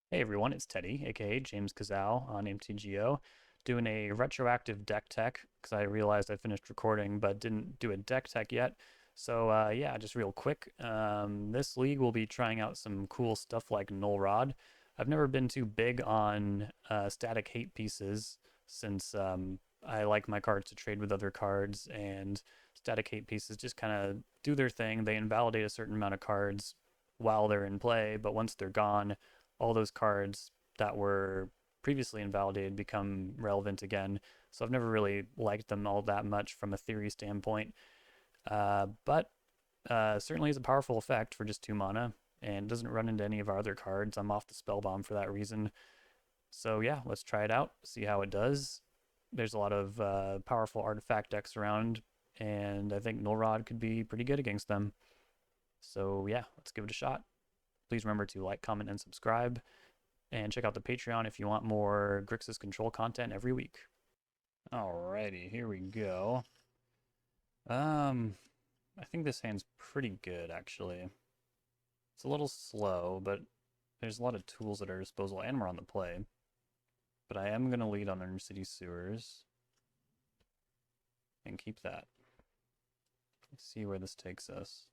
Hey everyone, it's Teddy, aka James Kazal on MTGO, doing a retroactive deck tech because I realized I finished recording but didn't do a deck tech yet. So yeah, just real quick. This league will be trying out some cool stuff like Null Rod. I've never been too big on static hate pieces since I like my cards to trade with other cards, and static hate pieces just kind of do their thing. They invalidate a certain amount of cards while they're in play, but once they're gone, all those cards that were previously invalidated become relevant again. So I've never really liked them all that much from a theory standpoint. But certainly is a powerful effect for just 2 mana and doesn't run into any of our other cards. I'm off the Spellbomb for that reason. So yeah, let's try it out, see how it does. There's a lot of powerful artifact decks around, and I think Null Rod could be pretty good against them. So yeah, let's give it a shot. Please remember to like, comment, and subscribe. And check out the Patreon if you want more Grixis control content every week. Alrighty, here we go. Um, I think this hand's pretty good, actually. It's a little slow, but there's a lot of tools at our disposal, and we're on the play. But I am going to lead on Undercity Sewers. And keep that. Let's see where this takes us.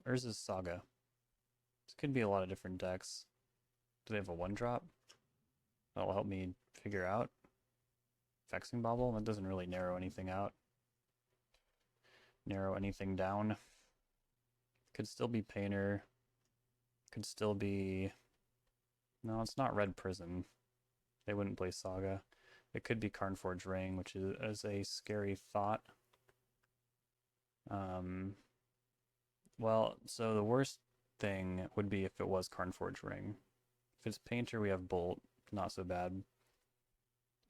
Urza's Saga. This could be a lot of different decks. Do they have a 1-drop? That'll help me figure out. Vexing Bauble? That doesn't really narrow anything out. Narrow anything down. Could still be Painter. Could still be... No, it's not Red Prism. They wouldn't play Saga. It could be Carnforge Ring, which is a scary thought. Well, so the worst thing would be if it was Carnforge Ring. If it's Painter, we have Bolt. Not so bad.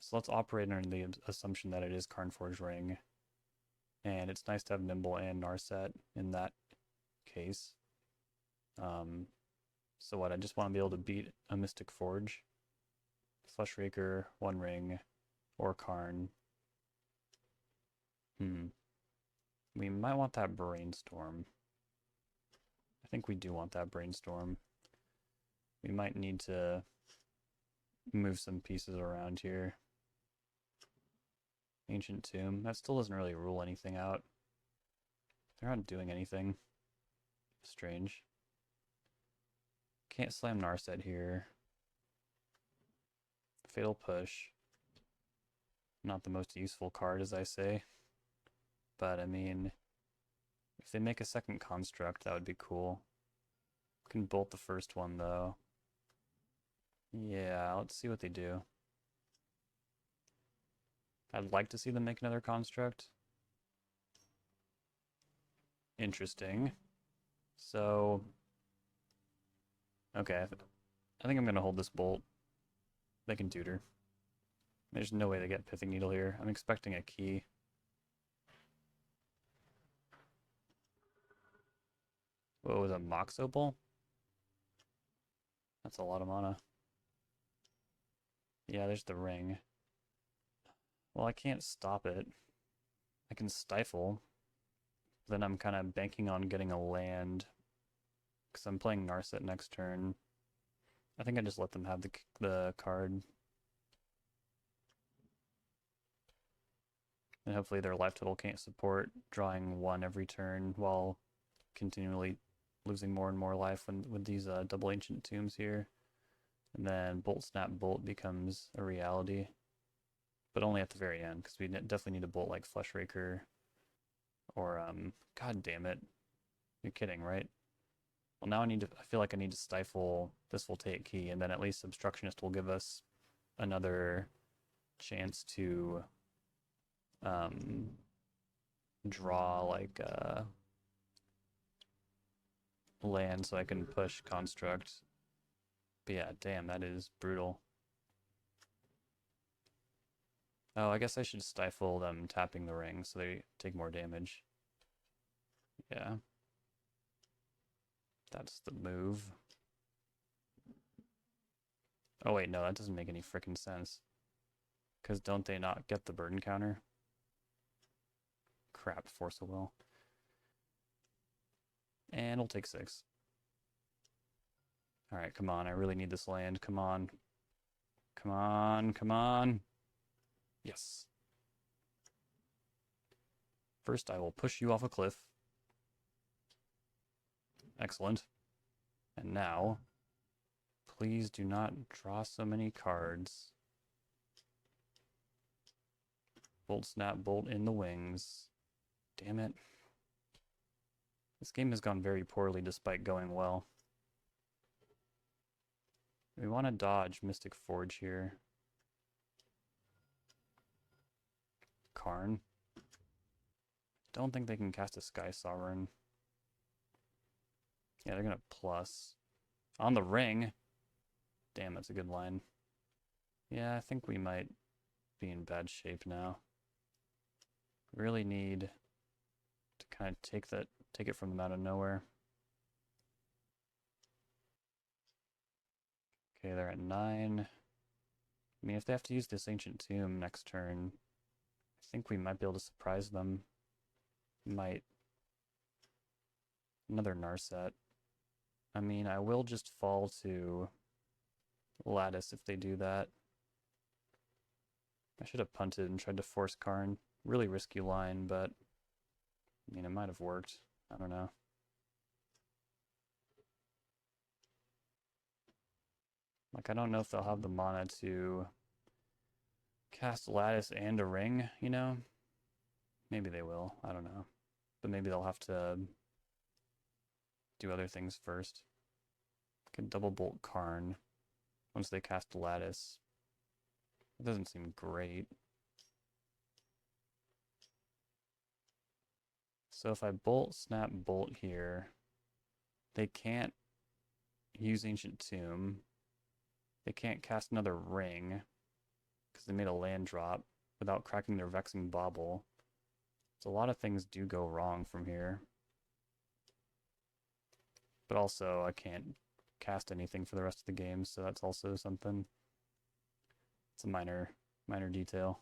So let's operate under the assumption that it is Carnforge Ring. And it's nice to have Nimble and Narset in that case. So what, I just want to be able to beat a Mystic Forge. Fleshraker, One Ring, or Karn. We might want that Brainstorm. I think we do want that Brainstorm. We might need to move some pieces around here. Ancient Tomb. That still doesn't really rule anything out. They're not doing anything. Strange. Can't slam Narset here. Fatal Push. Not the most useful card, as I say. But, I mean, if they make a second construct, that would be cool. Can bolt the first one, though. Yeah, let's see what they do. I'd like to see them make another construct. Interesting. So, okay, I think I'm going to hold this bolt. They can tutor. There's no way they get Pithing Needle here. I'm expecting a key. What was a Mox Opal? That's a lot of mana. Yeah, there's the ring. Well, I can't stop it. I can stifle. Then I'm kind of banking on getting a land. Because I'm playing Narset next turn. I think I just let them have the card. And hopefully their life total can't support drawing 1 every turn while continually losing more and more life with these double Ancient Tombs here. And then Bolt Snap Bolt becomes a reality. But only at the very end, because we definitely need a bolt like Fleshraker. Or, god damn it. You're kidding, right? Well, now I feel like I need to stifle this Voltaic Key, and then at least Obstructionist will give us another chance to draw like land so I can push Construct. But yeah, damn, that is brutal. Oh, I guess I should stifle them tapping the ring so they take more damage. Yeah. That's the move. Oh wait, no, that doesn't make any frickin' sense. Because don't they not get the burden counter? Crap, Force of Will. And we'll take 6. Alright, come on. I really need this land. Come on. Come on, come on. Yes. First, I will push you off a cliff. Excellent. And now, please do not draw so many cards. Bolt, snap, bolt in the wings. Damn it. This game has gone very poorly despite going well. We want to dodge Mystic Forge here. Karn. Don't think they can cast a Sky Sovereign. Yeah, they're gonna plus. On the ring. Damn, that's a good line. Yeah, I think we might be in bad shape now. Really need to kind of take it from them out of nowhere. Okay, they're at 9. I mean, if they have to use this Ancient Tomb next turn, I think we might be able to surprise them. Might. Another Narset. I mean, I will just fall to Lattice if they do that. I should have punted and tried to force Karn. Really risky line, but I mean, it might have worked. I don't know. Like, I don't know if they'll have the mana to cast Lattice and a ring, you know? Maybe they will. I don't know. But maybe they'll have to do other things first. Can double bolt Karn once they cast Lattice. It doesn't seem great. So if I bolt, snap, bolt here, they can't use Ancient Tomb. They can't cast another ring because they made a land drop without cracking their Vexing Bauble. So a lot of things do go wrong from here. But also, I can't cast anything for the rest of the game, so that's also something. It's a minor detail.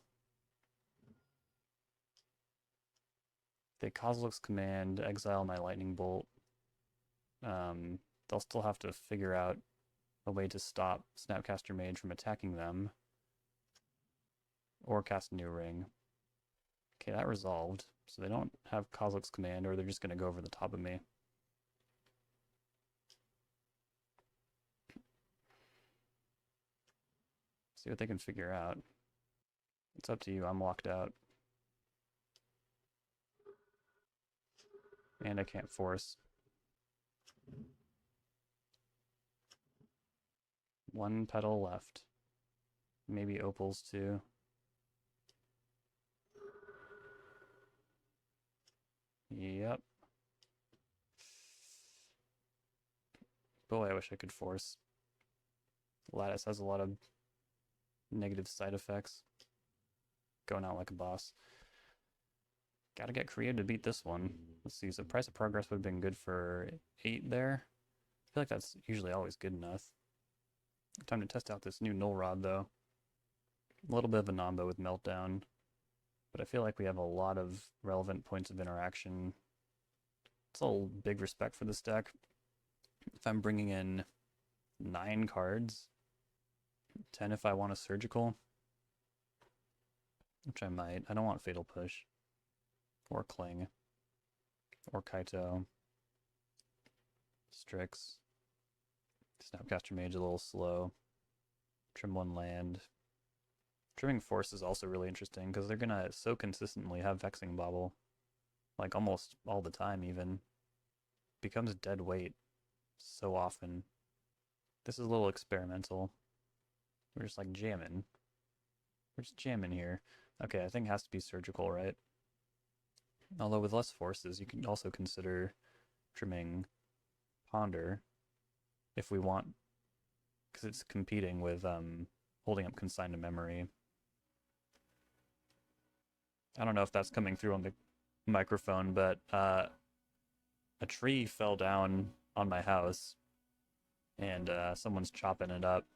They Kozilek's Command, exile my Lightning Bolt. They'll still have to figure out a way to stop Snapcaster Mage from attacking them. Or cast a new ring. Okay, that resolved. So they don't have Kozilek's Command, or they're just going to go over the top of me. See what they can figure out. It's up to you. I'm locked out. And I can't force. One petal left. Maybe opals too. Yep. Boy, I wish I could force. Lattice has a lot of negative side effects. Going out like a boss. Gotta get creative to beat this one. Let's see, so Price of Progress would have been good for 8 there. I feel like that's usually always good enough. Time to test out this new Null Rod, though. A little bit of a nombo with Meltdown, but I feel like we have a lot of relevant points of interaction. It's a big respect for this deck. If I'm bringing in 9 cards, 10 if I want a Surgical, which I might. I don't want Fatal Push, or Cling, or Kaito, Strix, Snapcaster Mage a little slow, trim 1 land. Trimming Force is also really interesting because they're gonna so consistently have Vexing Bauble, like almost all the time even. Becomes dead weight so often. This is a little experimental. We're just like jamming. We're just jamming here. Okay, I think it has to be Surgical, right? Although with less forces, you can also consider trimming Ponder if we want, because it's competing with holding up Consign to Memory. I don't know if that's coming through on the microphone, but a tree fell down on my house, and someone's chopping it up.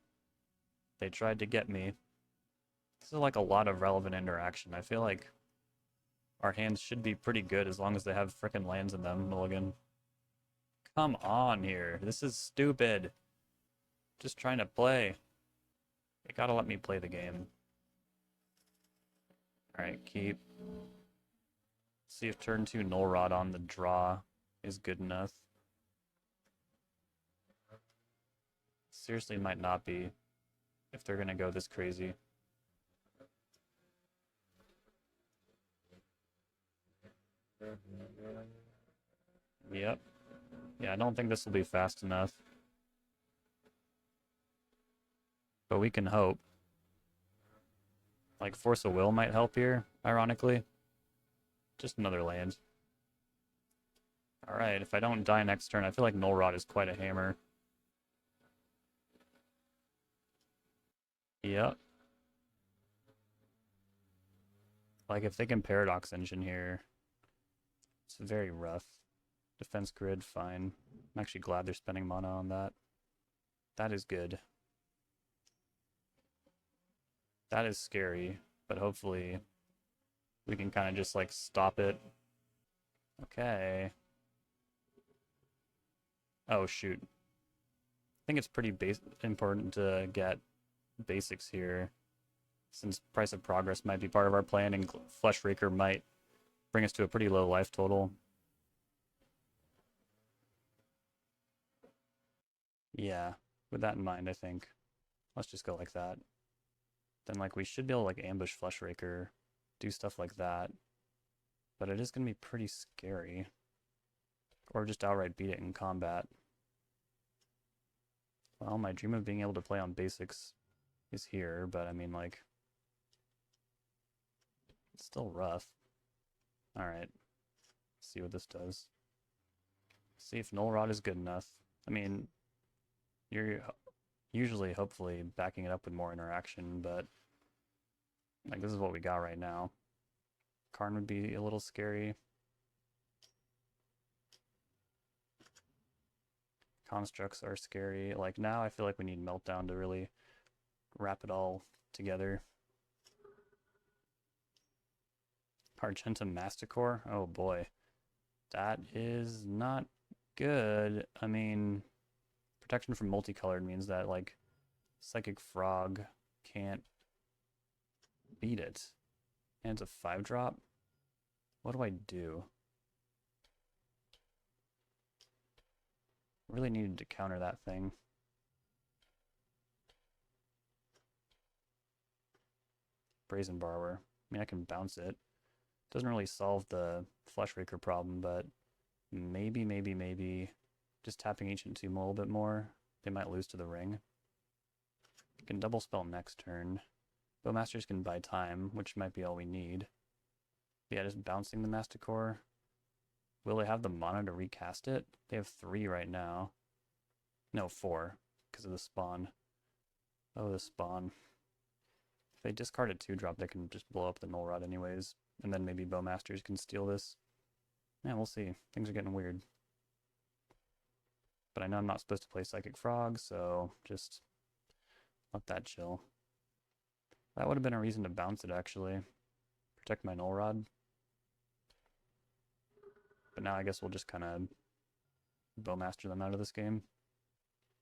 They tried to get me. This is like a lot of relevant interaction. I feel like our hands should be pretty good as long as they have frickin' lands in them, Mulligan. Come on here. This is stupid. Just trying to play. You gotta let me play the game. Alright, keep. See if turn 2 Null Rod on the draw is good enough. Seriously might not be if they're gonna go this crazy. Yep. Yeah, I don't think this will be fast enough. But we can hope. Like, Force of Will might help here, ironically. Just another land. Alright, if I don't die next turn, I feel like Null Rod is quite a hammer. Yep. Like, if they can Paradox Engine here, it's very rough. Defense Grid, fine. I'm actually glad they're spending mana on that. That is good. That is scary, but hopefully we can kind of just, like, stop it. Okay. Oh, shoot. I think it's pretty important to get basics here, since Price of Progress might be part of our plan, and Flesh Raker might bring us to a pretty low life total. Yeah, with that in mind, I think. Let's just go like that. Then, like, we should be able to, like, ambush Flesh Raker, do stuff like that. But it is going to be pretty scary. Or just outright beat it in combat. Well, my dream of being able to play on basics is here, but I mean, like, it's still rough. Alright. See what this does. See if Null Rod is good enough. I mean, you're usually, hopefully, backing it up with more interaction, but, like, this is what we got right now. Karn would be a little scary. Constructs are scary. Like, now I feel like we need Meltdown to really wrap it all together. Argentum Masticore? Oh boy. That is not good. I mean, protection from multicolored means that, like, Psychic Frog can't beat it. And it's a 5-drop? What do I do? Really needed to counter that thing. Brazen Borrower. I mean, I can bounce it. Doesn't really solve the Flesh Raker problem, but maybe just tapping Ancient Tomb a little bit more. They might lose to the ring. You can double spell next turn. Bowmasters can buy time, which might be all we need. Yeah, just bouncing the Masticore. Will they have the mana to recast it? They have 3 right now. No, 4, because of the spawn. Oh, the spawn. If they discard a 2-drop, they can just blow up the Null Rod anyways. And then maybe Bowmasters can steal this. Yeah, we'll see. Things are getting weird. But I know I'm not supposed to play Psychic Frog, so just let that chill. That would have been a reason to bounce it, actually. Protect my Null Rod. But now I guess we'll just kind of Bowmaster them out of this game.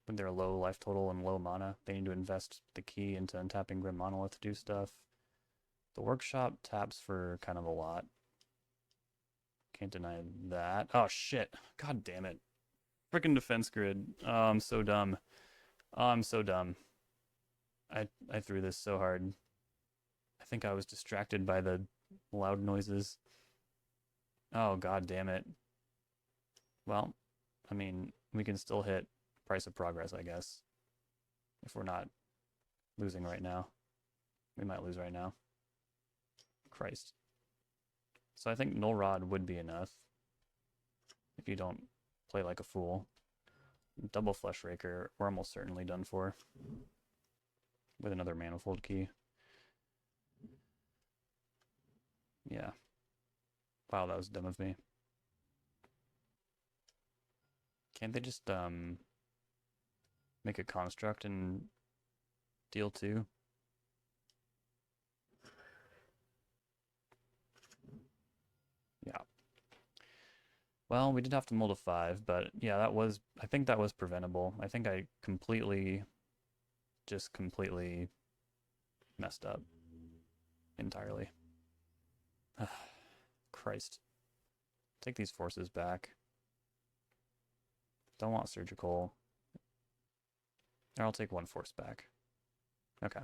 With their low life total and low mana, they need to invest the key into untapping Grim Monolith to do stuff. The Workshop taps for kind of a lot. Can't deny that. Oh shit. God damn it. Frickin' Defense Grid. Oh, I'm so dumb. Oh, I'm so dumb. I threw this so hard. I think I was distracted by the loud noises. Oh, god damn it. Well, I mean, we can still hit Price of Progress, I guess. If we're not losing right now. We might lose right now. Christ. So I think Null Rod would be enough. If you don't play like a fool. Double Flesh Raker, we're almost certainly done for. With another Manifold Key. Yeah. Wow, that was dumb of me. Can't they just make a construct and deal 2? Yeah. Well, we did have to mold a 5, but yeah, I think that was preventable. I think I completely just completely messed up entirely. Christ. Take these forces back. Don't want surgical. Or I'll take one force back. Okay.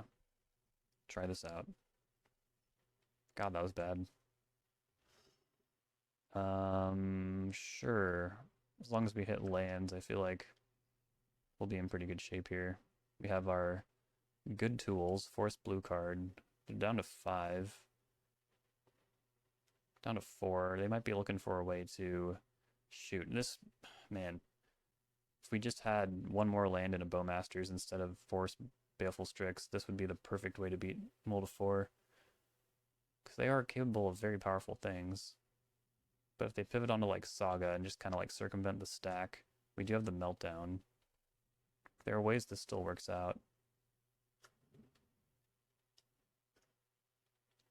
Try this out. God, that was bad. Sure. As long as we hit lands, I feel like we'll be in pretty good shape here. We have our good tools, force blue card. They're down to 5. Down to 4. They might be looking for a way to shoot. This, man, if we just had one more land in a Bowmasters instead of force Baleful Strix, this would be the perfect way to beat Mold of 4. Because they are capable of very powerful things. But if they pivot onto like Saga and just kind of like circumvent the stack, we do have the Meltdown. There are ways this still works out.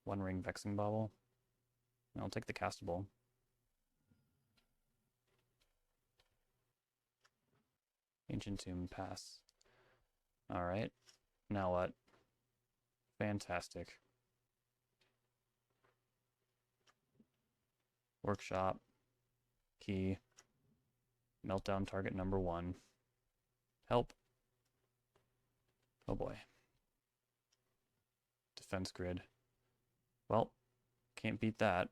One ring Vexing Bauble. I'll take the castable. Ancient Tomb, pass. Alright. Now what? Fantastic. Workshop. Key. Meltdown target number 1. Help. Oh boy. Defense grid. Well, can't beat that.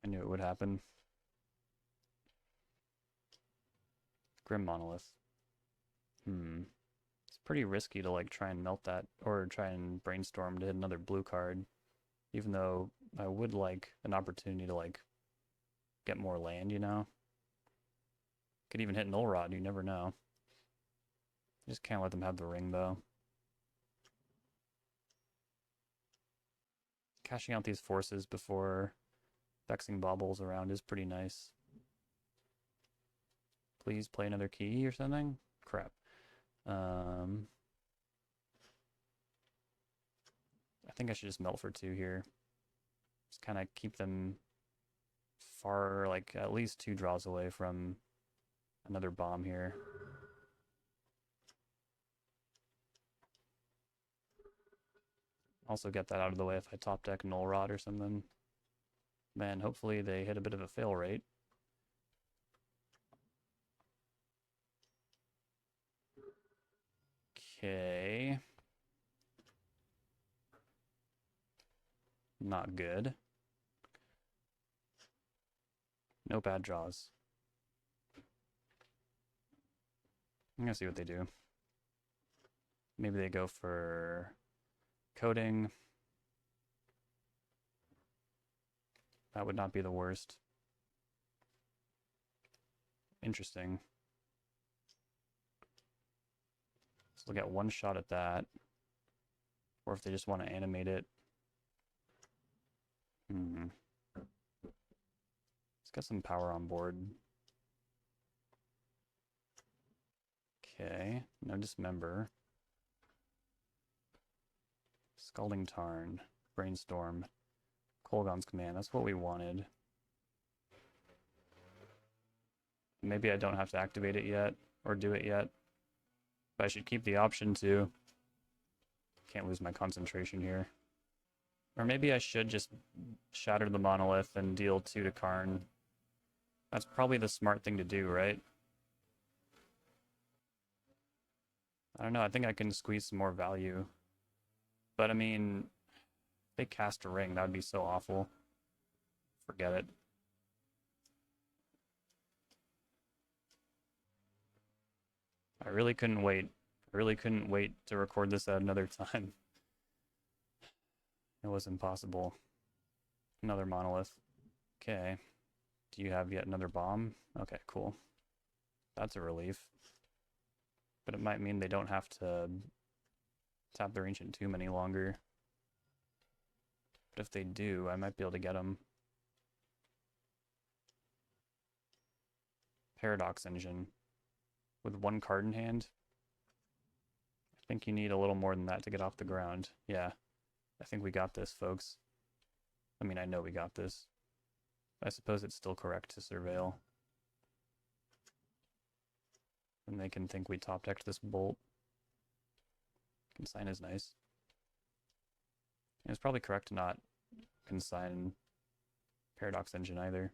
I knew it would happen. Grim Monolith. It's pretty risky to like try and melt that or try and brainstorm to hit another blue card. Even though I would like an opportunity to like get more land, you know? Could even hit Null Rod, you never know. Just can't let them have the ring though. Cashing out these forces before Vexing Baubles around is pretty nice. Please play another key or something? Crap. I think I should just melt for 2 here. Just kind of keep them far, like at least 2 draws away from another bomb here. Also get that out of the way if I top deck Null Rod or something. Man, hopefully they hit a bit of a fail rate. Okay. Not good. No bad draws. I'm gonna see what they do. Maybe they go for coding. That would not be the worst. Interesting. So they'll get one shot at that. Or if they just want to animate it. Let's get some power on board. Okay, no Dismember. Scalding Tarn, Brainstorm, Kolaghan's Command, that's what we wanted. Maybe I don't have to activate it yet, or do it yet. But I should keep the option to. Can't lose my concentration here. Or maybe I should just shatter the monolith and deal 2 to Karn. That's probably the smart thing to do, right? I don't know, I think I can squeeze some more value. But I mean, if they cast a ring, that would be so awful. Forget it. I really couldn't wait. I really couldn't wait to record this at another time. It was impossible. Another monolith. Okay. Do you have yet another bomb? Okay, cool. That's a relief. But it might mean they don't have to tap their Ancient Tomb any longer. But if they do, I might be able to get them. Paradox Engine. With 1 card in hand. I think you need a little more than that to get off the ground. Yeah. I think we got this, folks. I mean, I know we got this. I suppose it's still correct to surveil. And they can think we top decked this Bolt. Consign is nice. And it's probably correct to not consign Paradox Engine either.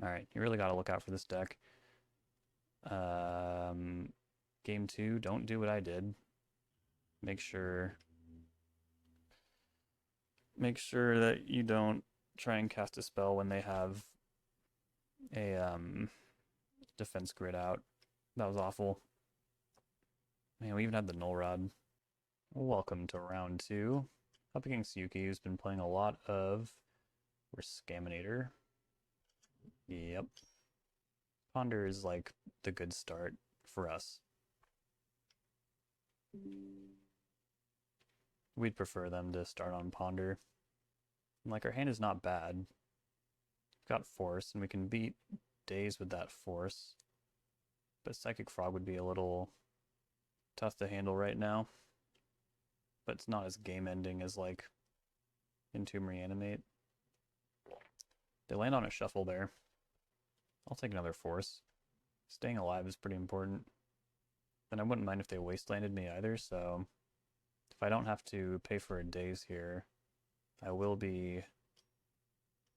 Alright, you really gotta look out for this deck. Game 2, don't do what I did. Make sure that you don't try and cast a spell when they have a defense grid out. That was awful. Man, we even had the Null Rod. Welcome to round 2. Up against Yuki, who's been playing a lot of Scaminator. Yep. Ponder is like the good start for us. We'd prefer them to start on Ponder. And like, our hand is not bad. We've got Force, and we can beat Daze with that Force. But Psychic Frog would be a little tough to handle right now. But it's not as game-ending as, like, Entomb Reanimate. They land on a shuffle there. I'll take another Force. Staying alive is pretty important. And I wouldn't mind if they wastelanded me either, so if I don't have to pay for a Daze here, I will be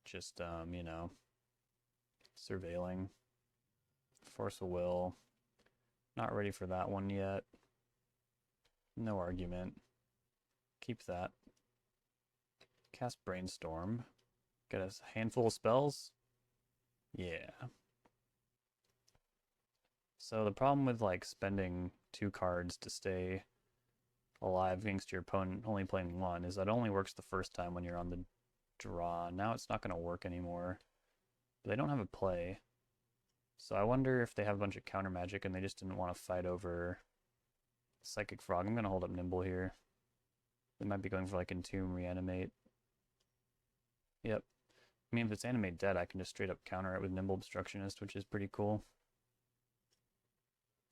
just, you know, surveilling. Force of Will. Not ready for that one yet. No argument. Keep that. Cast Brainstorm. Get a handful of spells. Yeah. So the problem with like spending 2 cards to stay alive against your opponent only playing 1 is that it only works the first time when you're on the draw. Now it's not going to work anymore. But they don't have a play. So I wonder if they have a bunch of counter magic and they just didn't want to fight over Psychic Frog. I'm going to hold up Nimble here. They might be going for like Entomb, Reanimate. Yep. I mean, if it's Animate Dead, I can just straight up counter it with Nimble Obstructionist, which is pretty cool.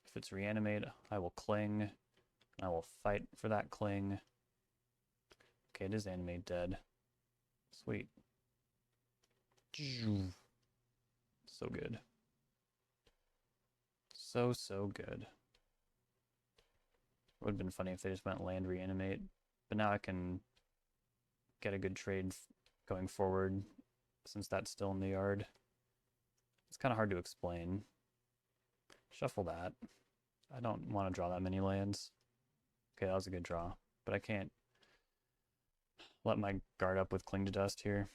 If it's Reanimate, I will Cling. I will fight for that Cling. Okay, it is Animate Dead. Sweet. So good. So good. It would have been funny if they just went land Reanimate, but now I can get a good trade going forward since that's still in the yard. It's kind of hard to explain. Shuffle that. I don't want to draw that many lands. Okay, that was a good draw, but I can't let my guard up with Cling to Dust here.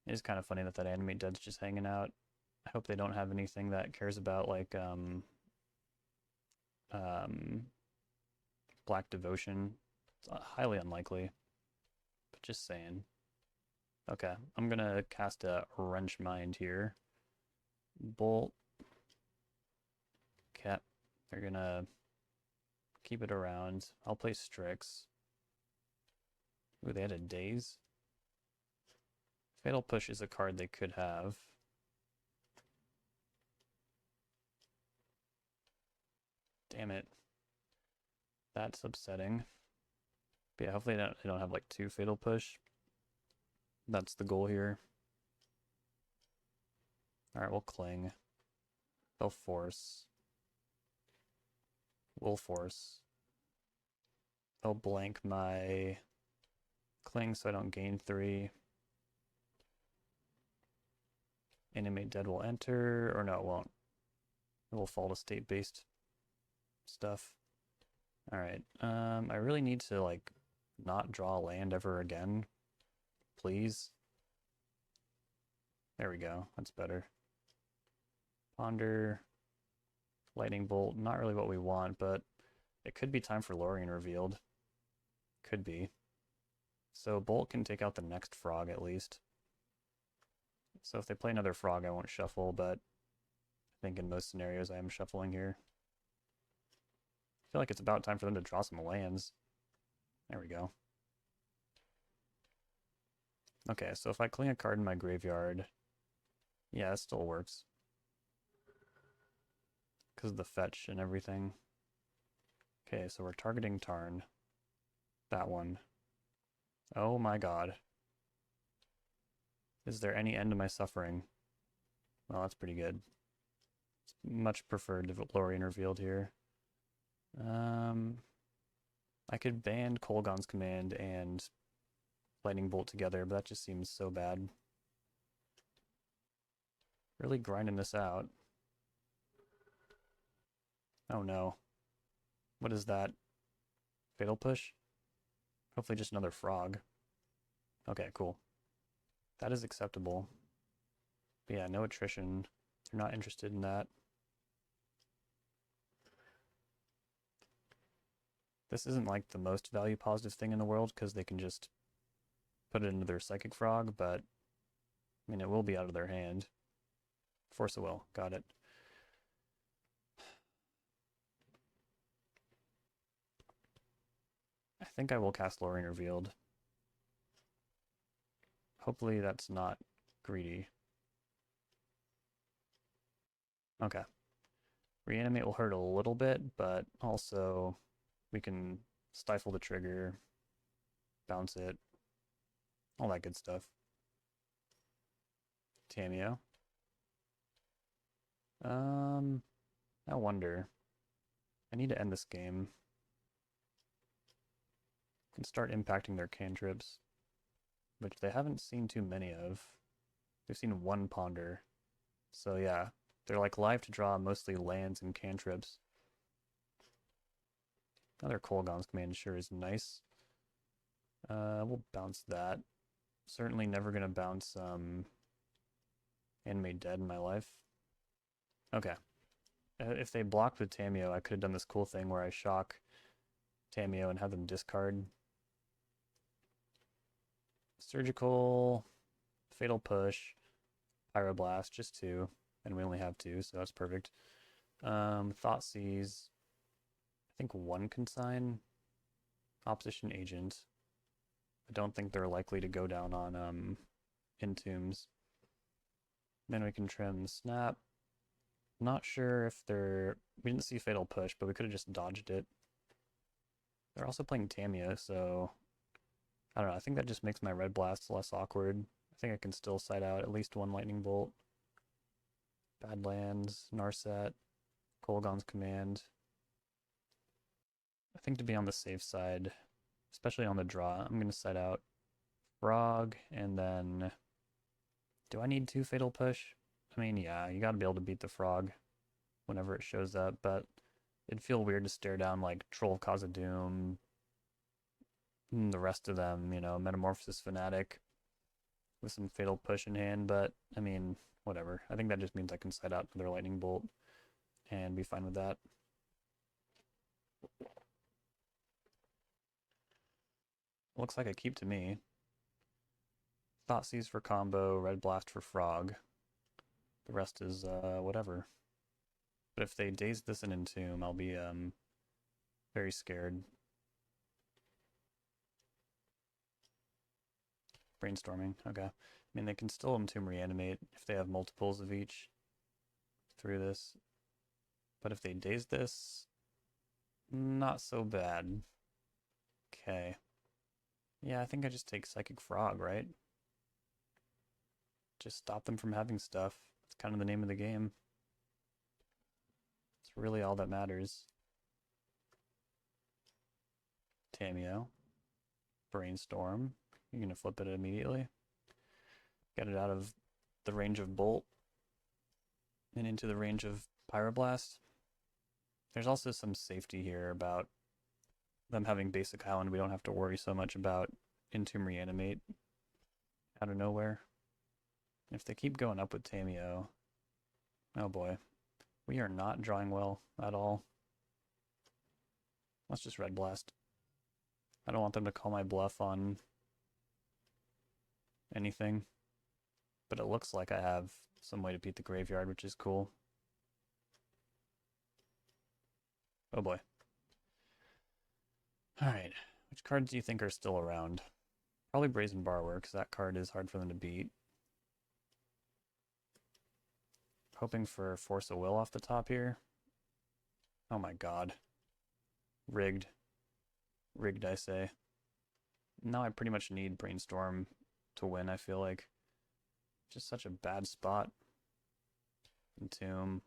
It is kind of funny that that Animate Dead's just hanging out. I hope they don't have anything that cares about like Black Devotion. It's highly unlikely, but just saying. Okay, I'm gonna cast a Wrench Mind here. Bolt. Okay, they're gonna keep it around. I'll play Strix. Ooh, they had a Daze. Fatal Push is a card they could have. Damn it. That's upsetting. But yeah, hopefully they don't have like 2 Fatal Push. That's the goal here. Alright, we'll Cling. They'll Force. We'll Force. They'll blank my Cling so I don't gain 3. Animate Dead will enter, or no, it won't. It will fall to state-based stuff. Alright, I really need to, like, not draw land ever again. Please. There we go, that's better. Ponder. Lightning Bolt, not really what we want, but it could be time for Lorien revealed. Could be. So Bolt can take out the next frog at least. So if they play another frog, I won't shuffle, but I think in most scenarios I am shuffling here. I feel like it's about time for them to draw some lands. There we go. Okay, so if I cling a card in my graveyard, yeah, it still works. Because of the fetch and everything. Okay, so we're targeting Tarn. That one. Oh my god. Is there any end to my suffering? Well, that's pretty good. Much preferred to Lorien revealed here. I could ban Kolgon's Command and Lightning Bolt together, but that just seems so bad. Really grinding this out. Oh no. What is that? Fatal Push? Hopefully just another frog. Okay, cool. That is acceptable. But yeah, no attrition. You're not interested in that. This isn't like the most value positive thing in the world because they can just put it into their Psychic Frog, but I mean, it will be out of their hand. Force of Will, got it. I think I will cast Lorien Revealed. Hopefully that's not greedy. Okay. Reanimate will hurt a little bit, but also we can stifle the trigger, bounce it, all that good stuff. Tamiyo. I wonder. I need to end this game. I can start impacting their cantrips, which they haven't seen too many of. They've seen one Ponder. So yeah, they're like live to draw mostly lands and cantrips. Another Kolgon's Command sure is nice. We'll bounce that. Certainly never gonna bounce Animate Dead in my life. Okay. If they blocked with Tamiyo, I could have done this cool thing where I shock Tamiyo and have them discard. Surgical, Fatal Push, Pyroblast, just 2, and we only have 2, so that's perfect. Thoughtseize, I think 1 Consign, Opposition Agent. I don't think they're likely to go down on Entombs. Then we can trim Snap. Not sure if they're... We didn't see Fatal Push, but we could have just dodged it. They're also playing Tamiyo, so... I don't know, I think that just makes my Red Blast less awkward. I think I can still side out at least 1 Lightning Bolt. Badlands, Narset, Kolgon's Command. I think to be on the safe side, especially on the draw, I'm going to side out Frog, and then... Do I need 2 Fatal Push? I mean, yeah, you gotta be able to beat the Frog whenever it shows up, but it'd feel weird to stare down like Troll of Khazad-dûm, the rest of them, you know, Metamorphosis Fanatic with some Fatal Push in hand, but I mean, whatever. I think that just means I can side out another Lightning Bolt and be fine with that. Looks like a keep to me. Thoughtseize for combo, Red Blast for Frog. The rest is whatever. But if they daze this in Entomb, I'll be very scared. Brainstorming, okay. I mean, they can still Entomb Reanimate if they have multiples of each through this. But if they daze this, not so bad. Okay. Yeah, I think I just take Psychic Frog, right? Just stop them from having stuff. It's kind of the name of the game. It's really all that matters. Tamiyo. Brainstorm. You're gonna flip it immediately. Get it out of the range of Bolt and into the range of Pyroblast. There's also some safety here about them having basic Howland. We don't have to worry so much about Entomb Reanimate out of nowhere. If they keep going up with Tamiyo, oh boy, we are not drawing well at all. Let's just Red Blast. I don't want them to call my bluff on anything, but it looks like I have some way to beat the graveyard, which is cool. Oh boy. Alright, which cards do you think are still around? Probably Brazen Borrower, because that card is hard for them to beat. Hoping for Force of Will off the top here. Oh my god. Rigged. Rigged, I say. Now I pretty much need Brainstorm to win, I feel like. Just such a bad spot. Entomb.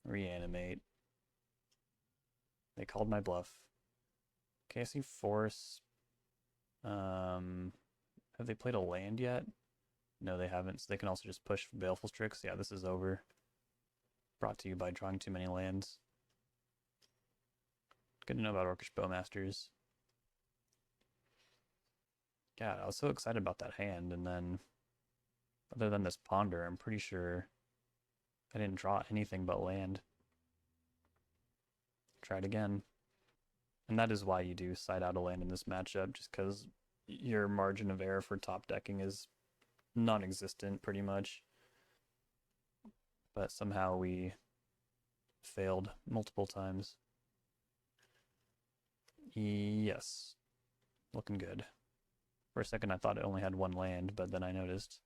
Reanimate. They called my bluff. Okay, I see Force. Have they played a land yet? No, they haven't, so they can also just push Baleful Strix. Yeah, this is over. Brought to you by drawing too many lands. Good to know about Orcish Bowmasters. Yeah, I was so excited about that hand, and then, other than this Ponder, I'm pretty sure I didn't draw anything but land. Try it again. And that is why you do side out a land in this matchup, just because your margin of error for top decking is non-existent, pretty much. But somehow we failed multiple times. Yes. Looking good. For a second I thought it only had one land, but then I noticed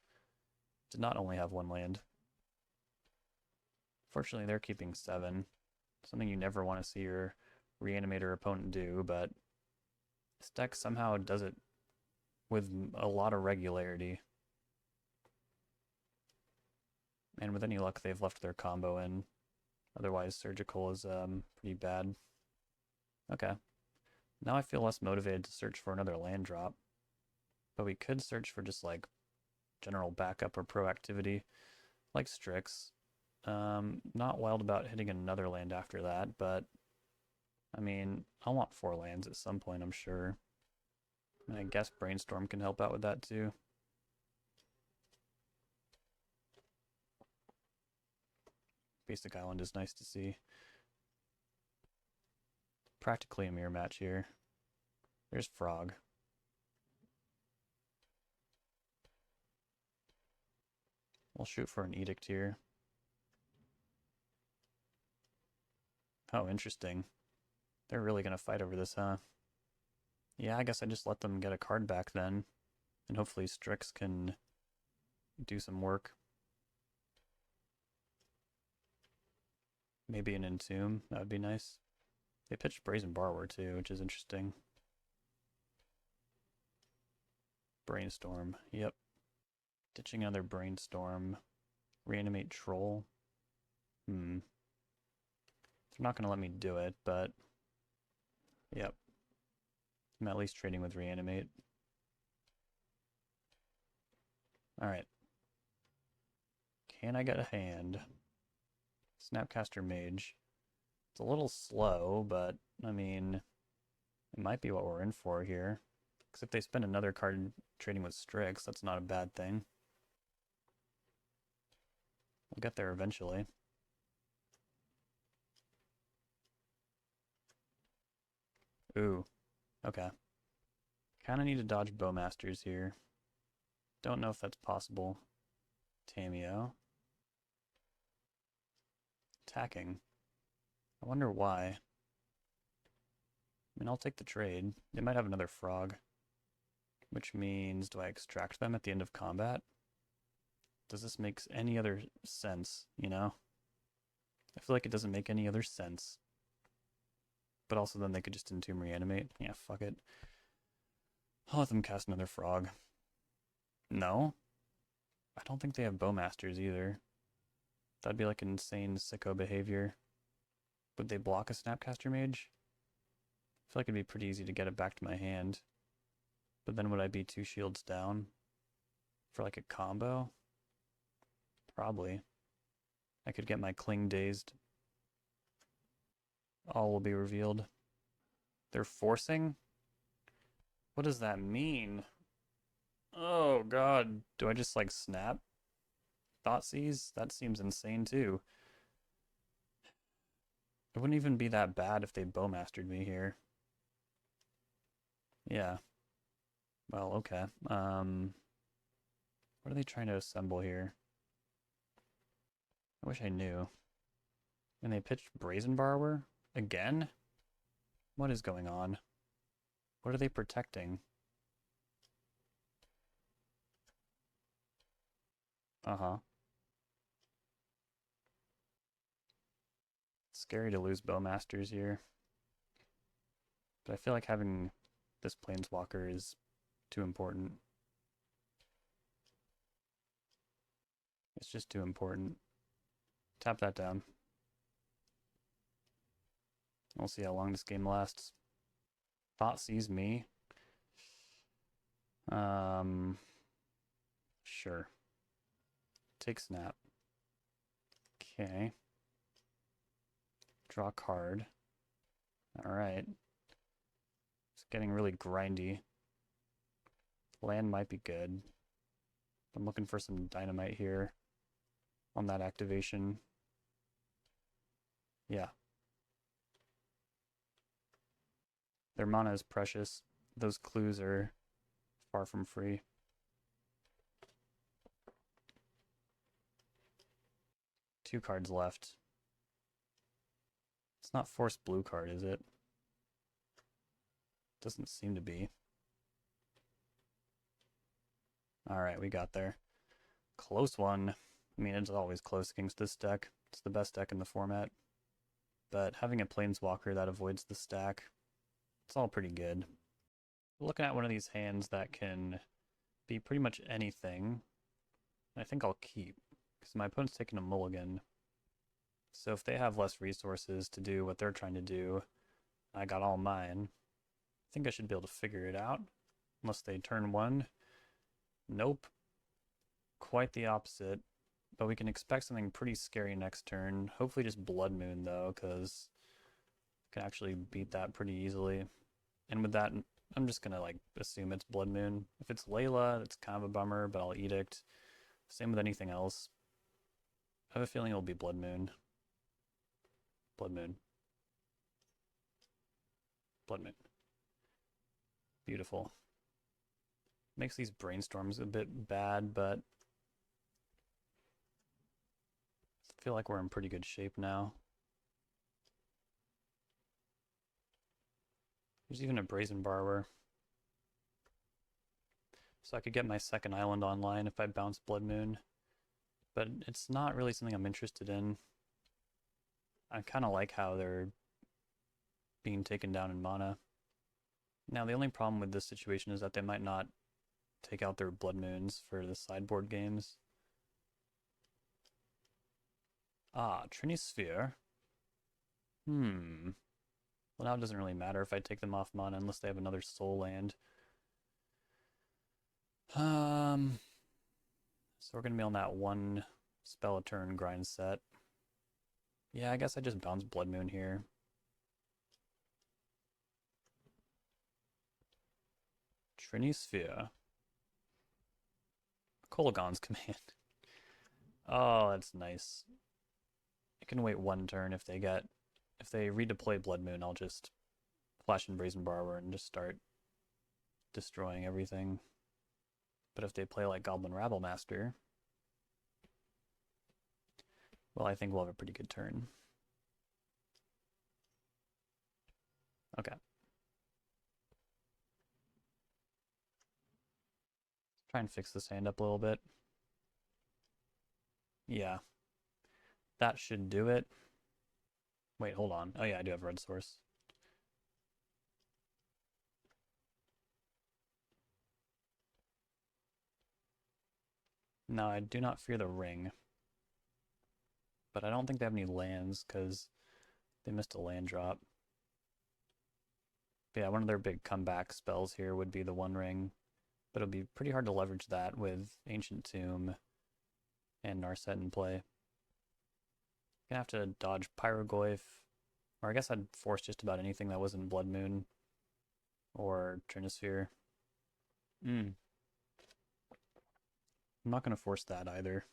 it did not only have one land. Fortunately, they're keeping 7. Something you never want to see your Reanimator opponent do, but this deck somehow does it with a lot of regularity. And with any luck, they've left their combo in. Otherwise, Surgical is pretty bad. Okay. Now I feel less motivated to search for another land drop. But we could search for just like general backup or proactivity, like Strix. Not wild about hitting another land after that, but I mean, I'll want 4 lands at some point, I'm sure. And I guess Brainstorm can help out with that too. Basic Island is nice to see. Practically a mirror match here. There's Frog. We'll shoot for an Edict here. Oh, interesting. They're really going to fight over this, huh? Yeah, I guess I just let them get a card back then. And hopefully Strix can do some work. Maybe an Entomb, that would be nice. They pitched Brazen Borrower too, which is interesting. Brainstorm, yep. Ditching another Brainstorm. Reanimate Troll. They're not going to let me do it, but yep. I'm at least trading with Reanimate. Alright. Can I get a hand? Snapcaster Mage. It's a little slow, but I mean, it might be what we're in for here. Because if they spend another card trading with Strix, that's not a bad thing. We'll get there eventually. Ooh, okay. Kinda need to dodge Bowmasters here. Don't know if that's possible. Tameo. Attacking. I wonder why. I mean, I'll take the trade. They might have another Frog. Which means, do I extract them at the end of combat? Does this make any other sense, you know? I feel like it doesn't make any other sense. But also then they could just Entomb Reanimate. Yeah, fuck it. I'll let them cast another Frog. No? I don't think they have Bowmasters either. That'd be like insane sicko behavior. Would they block a Snapcaster Mage? I feel like it'd be pretty easy to get it back to my hand. But then would I be 2 shields down? For like a combo? Probably. I could get my Cling dazed. All will be revealed. They're forcing? What does that mean? Oh god. Do I just like snap? Thoughtseize? That seems insane too. It wouldn't even be that bad if they Bowmastered me here. Yeah. Well, okay. What are they trying to assemble here? I wish I knew. And they pitched Brazen Borrower? Again? What is going on? What are they protecting? Uh-huh. It's scary to lose Bowmasters here. But I feel like having this Planeswalker is too important. It's just too important. Tap that down. We'll see how long this game lasts. Thought sees me. Sure. Take snap. Okay. Draw card. Alright. It's getting really grindy. Land might be good. I'm looking for some dynamite here on that activation. Yeah. Their mana is precious. Those clues are far from free. Two cards left. It's not forced blue card, is it? Doesn't seem to be. Alright, we got there. Close one. I mean, it's always close against this deck. It's the best deck in the format. But having a Planeswalker that avoids the stack, it's all pretty good. Looking at one of these hands that can be pretty much anything, I think I'll keep, because my opponent's taking a mulligan. So if they have less resources to do what they're trying to do, I got all mine. I think I should be able to figure it out, unless they turn one. Nope. Quite the opposite. But we can expect something pretty scary next turn. Hopefully just Blood Moon, though, because I can actually beat that pretty easily. And with that, I'm just going to like assume it's Blood Moon. If it's Layla, it's kind of a bummer, but I'll Edict. Same with anything else. I have a feeling it'll be Blood Moon. Blood Moon. Blood Moon. Beautiful. Makes these brainstorms a bit bad, but I feel like we're in pretty good shape now. There's even a Brazen Borrower. So I could get my second island online if I bounce Blood Moon. But it's not really something I'm interested in. I kind of like how they're being taken down in mana. Now the only problem with this situation is that they might not take out their Blood Moons for the sideboard games. Ah, Trinisphere. Well, now it doesn't really matter if I take them off mana unless they have another soul land. So we're gonna be on that one spell a turn grind set. Yeah, I guess I just bounce Blood Moon here. Trinisphere. Kolagon's command. Oh, that's nice. I can wait one turn if they redeploy Blood Moon, I'll just flash in Brazen Borrower and just start destroying everything. But if they play like Goblin Rabblemaster, well, I think we'll have a pretty good turn. Okay. Try and fix this hand up a little bit. Yeah. That should do it. Wait, hold on. Oh yeah, I do have red source. No, I do not fear the ring. But I don't think they have any lands because they missed a land drop. But yeah, one of their big comeback spells here would be the One Ring. But it'll be pretty hard to leverage that with Ancient Tomb and Narset in play. Gonna have to dodge Pyrogoyf, or I guess I'd force just about anything that wasn't Blood Moon or Trinisphere. I'm not gonna force that either.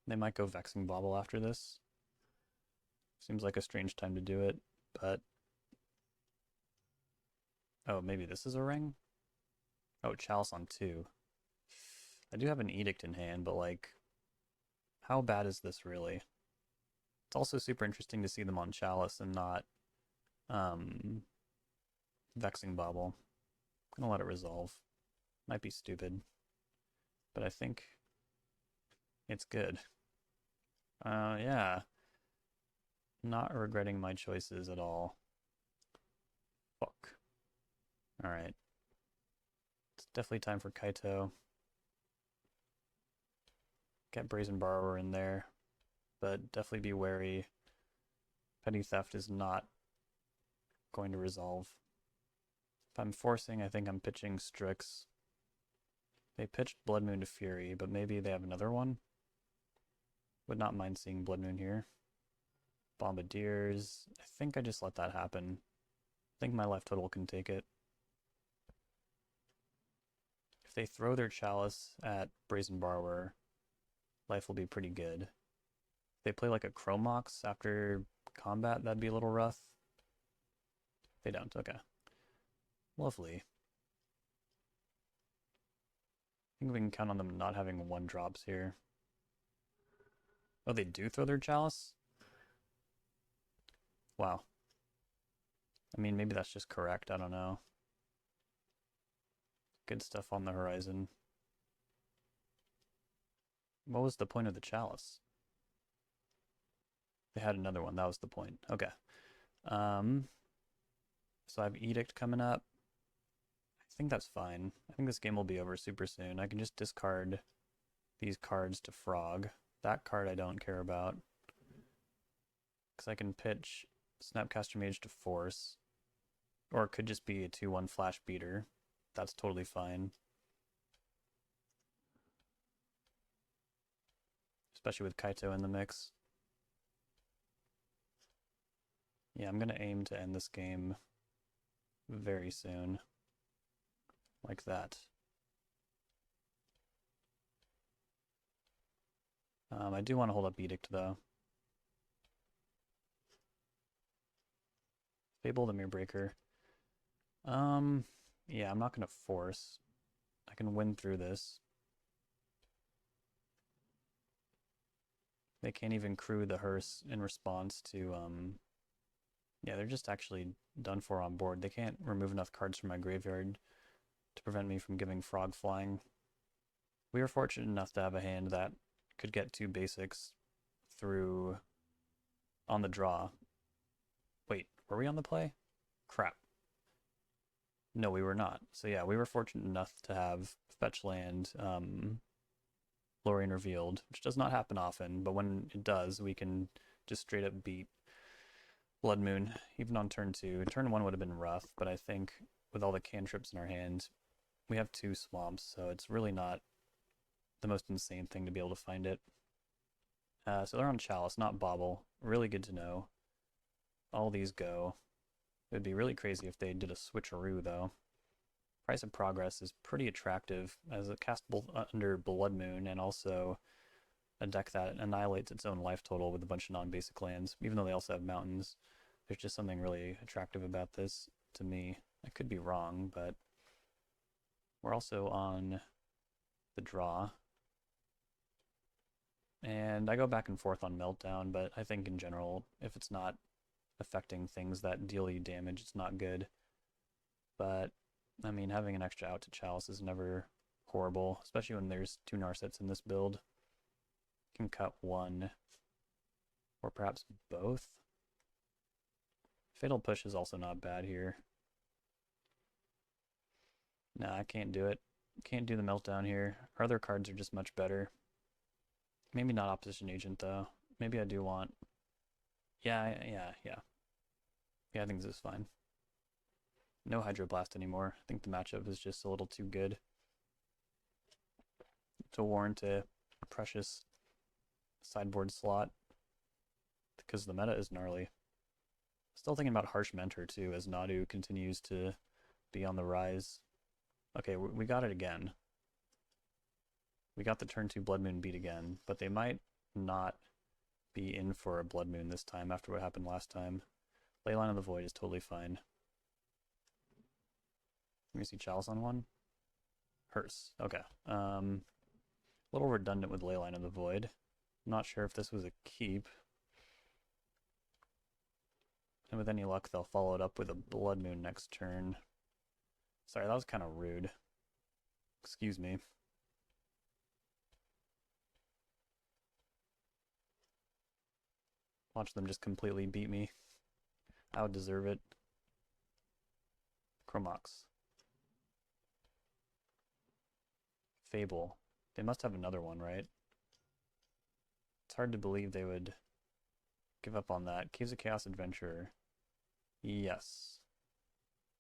They might go Vexing Bauble after this. Seems like a strange time to do it, but... Oh, maybe this is a ring? Oh, Chalice on 2. I do have an Edict in hand, but like... How bad is this really? It's also super interesting to see them on Chalice and not Vexing Bauble. I'm gonna let it resolve. Might be stupid, but I think it's good. Yeah. Not regretting my choices at all. Fuck. Alright. It's definitely time for Kaito. Get Brazen Borrower in there, but definitely be wary Petty Theft is not going to resolve. If I'm forcing, I think I'm pitching Strix. They pitched Blood Moon to Fury, but maybe they have another one. Would not mind seeing Blood Moon here. Bombardiers. I think I just let that happen. I think my life total can take it. If they throw their Chalice at Brazen Borrower, life will be pretty good. If they play like a Chromox after combat, that'd be a little rough. They don't, okay. Lovely. I think we can count on them not having 1-drops here. Oh, they do throw their Chalice? Wow. I mean, maybe that's just correct, I don't know. Good stuff on the horizon. What was the point of the Chalice? They had another one, that was the point. Okay. So I have Edict coming up. I think that's fine. I think this game will be over super soon. I can just discard these cards to Frog. That card I don't care about. Because I can pitch Snapcaster Mage to Force. Or it could just be a 2-1 Flash Beater. That's totally fine. Especially with Kaito in the mix. Yeah, I'm going to aim to end this game very soon. Like that. I do want to hold up Edict, though. Fable the Mirror-Breaker. Yeah, I'm not going to force. I can win through this. They can't even crew the hearse in response to, yeah, they're just actually done for on board. They can't remove enough cards from my graveyard to prevent me from giving Frog Flying. We were fortunate enough to have a hand that could get 2 basics through on the draw. Wait, were we on the play? Crap. No, we were not. So yeah, we were fortunate enough to have fetch land, Lorien Revealed, which does not happen often, but when it does, we can just straight up beat Blood Moon, even on turn 2. Turn 1 would have been rough, but I think with all the cantrips in our hand, we have 2 swamps, so it's really not the most insane thing to be able to find it. So they're on Chalice, not Bauble. Really good to know. All these go. It would be really crazy if they did a switcheroo, though. Price of Progress is pretty attractive as it casts both under Blood Moon and also a deck that annihilates its own life total with a bunch of non-basic lands. Even though they also have mountains, there's just something really attractive about this to me. I could be wrong, but we're also on the draw. And I go back and forth on Meltdown, but I think in general, if it's not affecting things that deal you damage, it's not good. But, I mean, having an extra out to Chalice is never horrible, especially when there's 2 Narsets in this build. Can cut 1, or perhaps both. Fatal Push is also not bad here. Nah, I can't do it. Can't do the Meltdown here. Our other cards are just much better. Maybe not Opposition Agent, though. Maybe I do want... Yeah, I think this is fine. No Hydroblast anymore. I think the matchup is just a little too good to warrant a precious sideboard slot, because the meta is gnarly. Still thinking about Harsh Mentor, too, as Nadu continues to be on the rise. Okay, we got it again. We got the turn 2 Blood Moon beat again, but they might not be in for a Blood Moon this time after what happened last time. Leyline of the Void is totally fine. Let me see Chalice on 1. Hearse. Okay. A little redundant with Leyline of the Void. Not sure if this was a keep. And with any luck, they'll follow it up with a Blood Moon next turn. Sorry, that was kind of rude. Excuse me. Watch them just completely beat me. I would deserve it. Chromox. Fable. They must have another one, right? It's hard to believe they would give up on that. Caves of Chaos Adventure. Yes.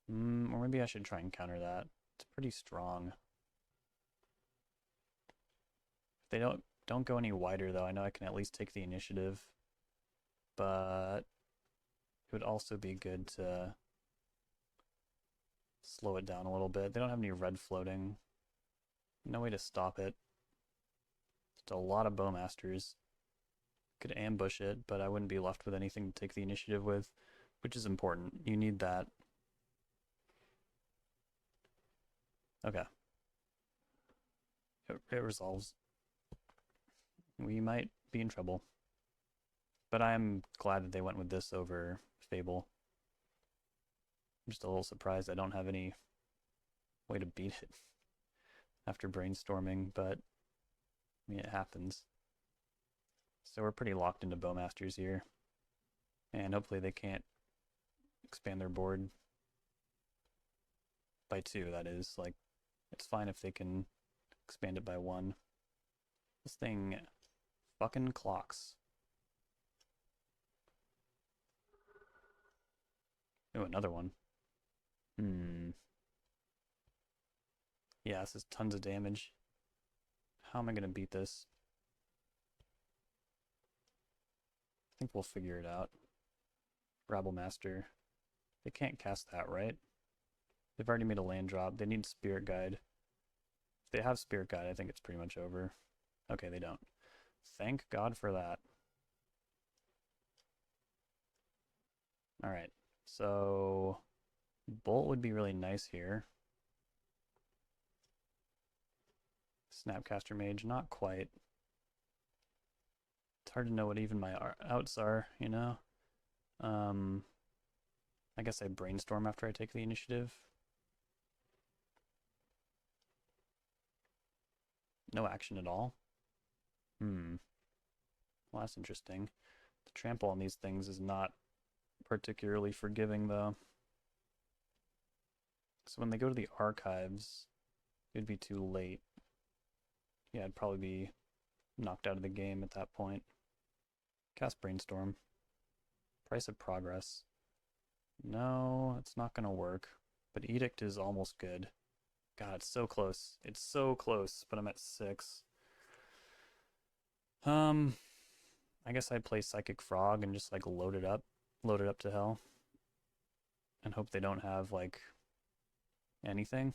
Or maybe I should try and counter that. It's pretty strong. If they don't go any wider though, I know I can at least take the initiative. But it would also be good to slow it down a little bit. They don't have any red floating. No way to stop it. Just a lot of Bowmasters. Could ambush it, but I wouldn't be left with anything to take the initiative with, which is important. You need that. Okay. It resolves. We might be in trouble. But I'm glad that they went with this over Fable. I'm just a little surprised I don't have any way to beat it after brainstorming, but I mean, it happens. So we're pretty locked into Bowmasters here. And hopefully they can't expand their board by 2, that is. Like, it's fine if they can expand it by 1. This thing fucking clocks. Oh, another one. Yeah, this is tons of damage. How am I going to beat this? I think we'll figure it out. Rabblemaster. They can't cast that, right? They've already made a land drop. They need Spirit Guide. If they have Spirit Guide, I think it's pretty much over. Okay, they don't. Thank God for that. Alright, so Bolt would be really nice here. Snapcaster Mage, not quite. It's hard to know what even my outs are, you know? I guess I brainstorm after I take the initiative. No action at all? Well, that's interesting. The trample on these things is not particularly forgiving, though. So when they go to the archives, it'd be too late. Yeah, I'd probably be knocked out of the game at that point. Cast Brainstorm. Price of Progress. No, it's not gonna work. But Edict is almost good. God, it's so close. It's so close, but I'm at 6. I guess I'd play Psychic Frog and just like load it up to hell. And hope they don't have like anything.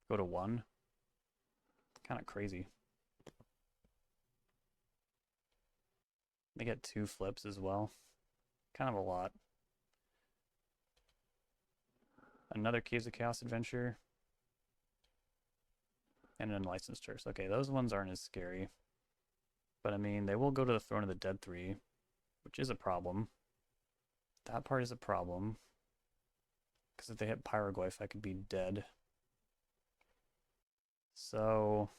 Go to 1. Kind of crazy. They get 2 flips as well. Kind of a lot. Another Caves of Chaos Adventure. And an Unlicensed Curse. Okay, those ones aren't as scary. But I mean, they will go to the Throne of the Dead 3, which is a problem. That part is a problem. Because if they hit Pyroglyph, I could be dead. So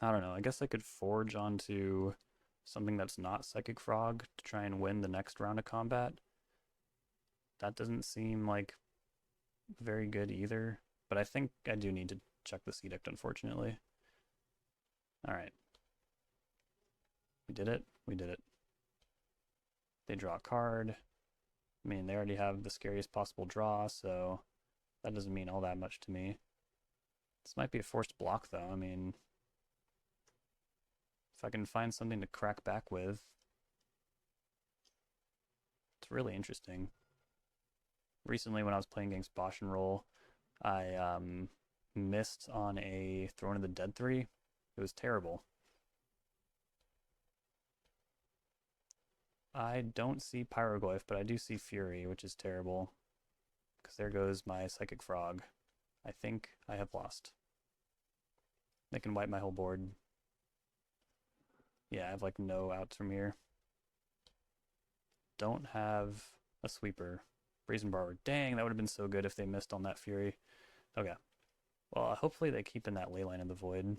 I don't know. I guess I could forge onto something that's not Psychic Frog to try and win the next round of combat. That doesn't seem like very good either. But I think I do need to check this Edict, unfortunately. Alright. We did it. We did it. They draw a card. I mean, they already have the scariest possible draw, so that doesn't mean all that much to me. This might be a forced block, though. I mean, if I can find something to crack back with, it's really interesting. Recently, when I was playing against Bosch and Roll, I missed on a Throne of the Dead 3. It was terrible. I don't see Pyroglyph, but I do see Fury, which is terrible. Because there goes my Psychic Frog. I think I have lost. They can wipe my whole board. Yeah, I have like no outs from here. Don't have a sweeper. Brazen Borrower. Dang, that would have been so good if they missed on that Fury. Okay. Well, hopefully they keep in that Leyline of the Void.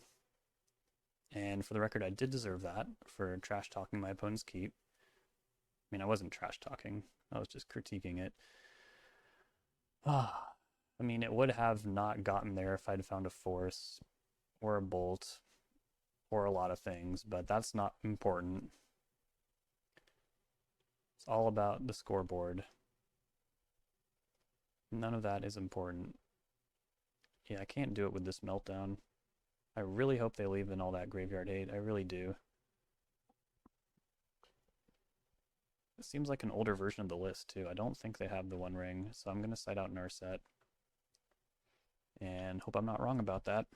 And for the record, I did deserve that for trash-talking my opponent's keep. I mean, I wasn't trash-talking. I was just critiquing it. I mean, it would have not gotten there if I'd found a Force or a Bolt or a lot of things, but that's not important. It's all about the scoreboard. None of that is important. Yeah, I can't do it with this meltdown. I really hope they leave in all that graveyard hate. I really do. It seems like an older version of the list, too. I don't think they have the One Ring, so I'm going to side out Narset. And hope I'm not wrong about that.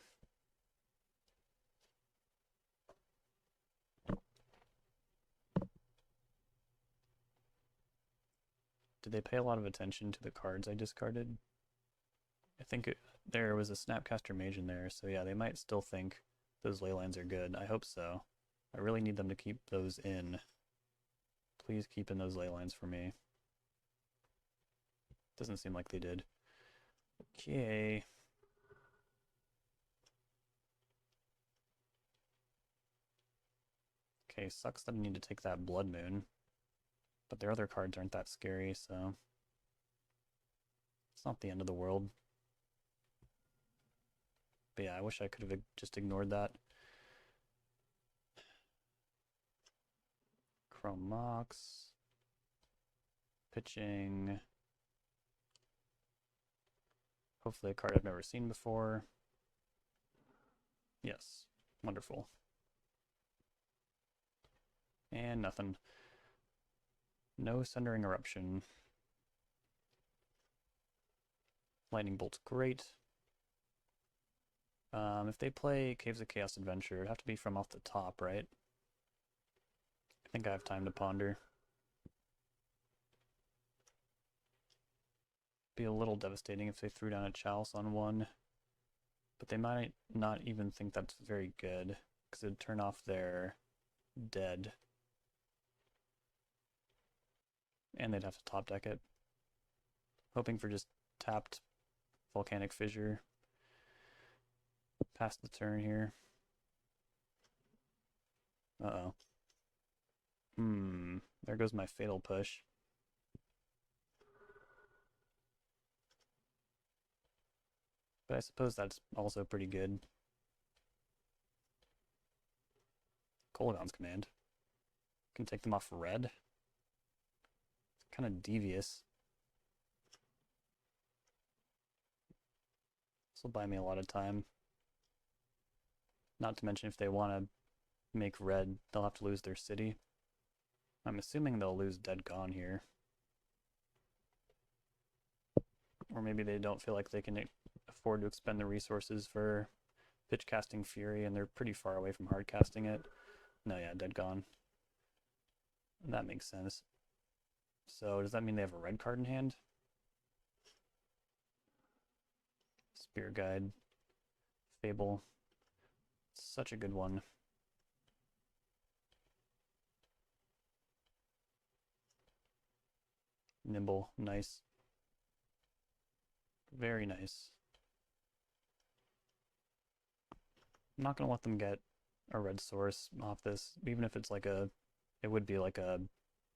Did they pay a lot of attention to the cards I discarded? I think there was a Snapcaster Mage in there, so yeah, they might still think those Leylines are good. I hope so. I really need them to keep those in. Please keep in those Leylines for me. Doesn't seem like they did. Okay. Okay, sucks that I need to take that Blood Moon. But their other cards aren't that scary, so it's not the end of the world. But yeah, I wish I could have just ignored that. Chrome Mox. Pitching. Hopefully a card I've never seen before. Yes, wonderful. And nothing. No Sundering Eruption. Lightning Bolt's great. If they play Caves of Chaos Adventure, it'd have to be from off the top, right? I think I have time to ponder. Be a little devastating if they threw down a Chalice on one. But they might not even think that's very good, because it'd turn off their dead. And they'd have to top deck it. Hoping for just tapped Volcanic Fissure. Pass the turn here. Uh-oh. There goes my Fatal Push. But I suppose that's also pretty good. Kolaghan's Command. Can take them off red. It's kind of devious. This will buy me a lot of time. Not to mention if they want to make red, they'll have to lose their city. I'm assuming they'll lose Dead Gone here. Or maybe they don't feel like they can afford to expend the resources for pitch casting Fury, and they're pretty far away from hard casting it. No, yeah, Dead Gone. That makes sense. So does that mean they have a red card in hand? Spear Guide. Fable. Such a good one. Nimble, nice. Very nice. I'm not gonna let them get a red source off this, even if it's like a, it would be like a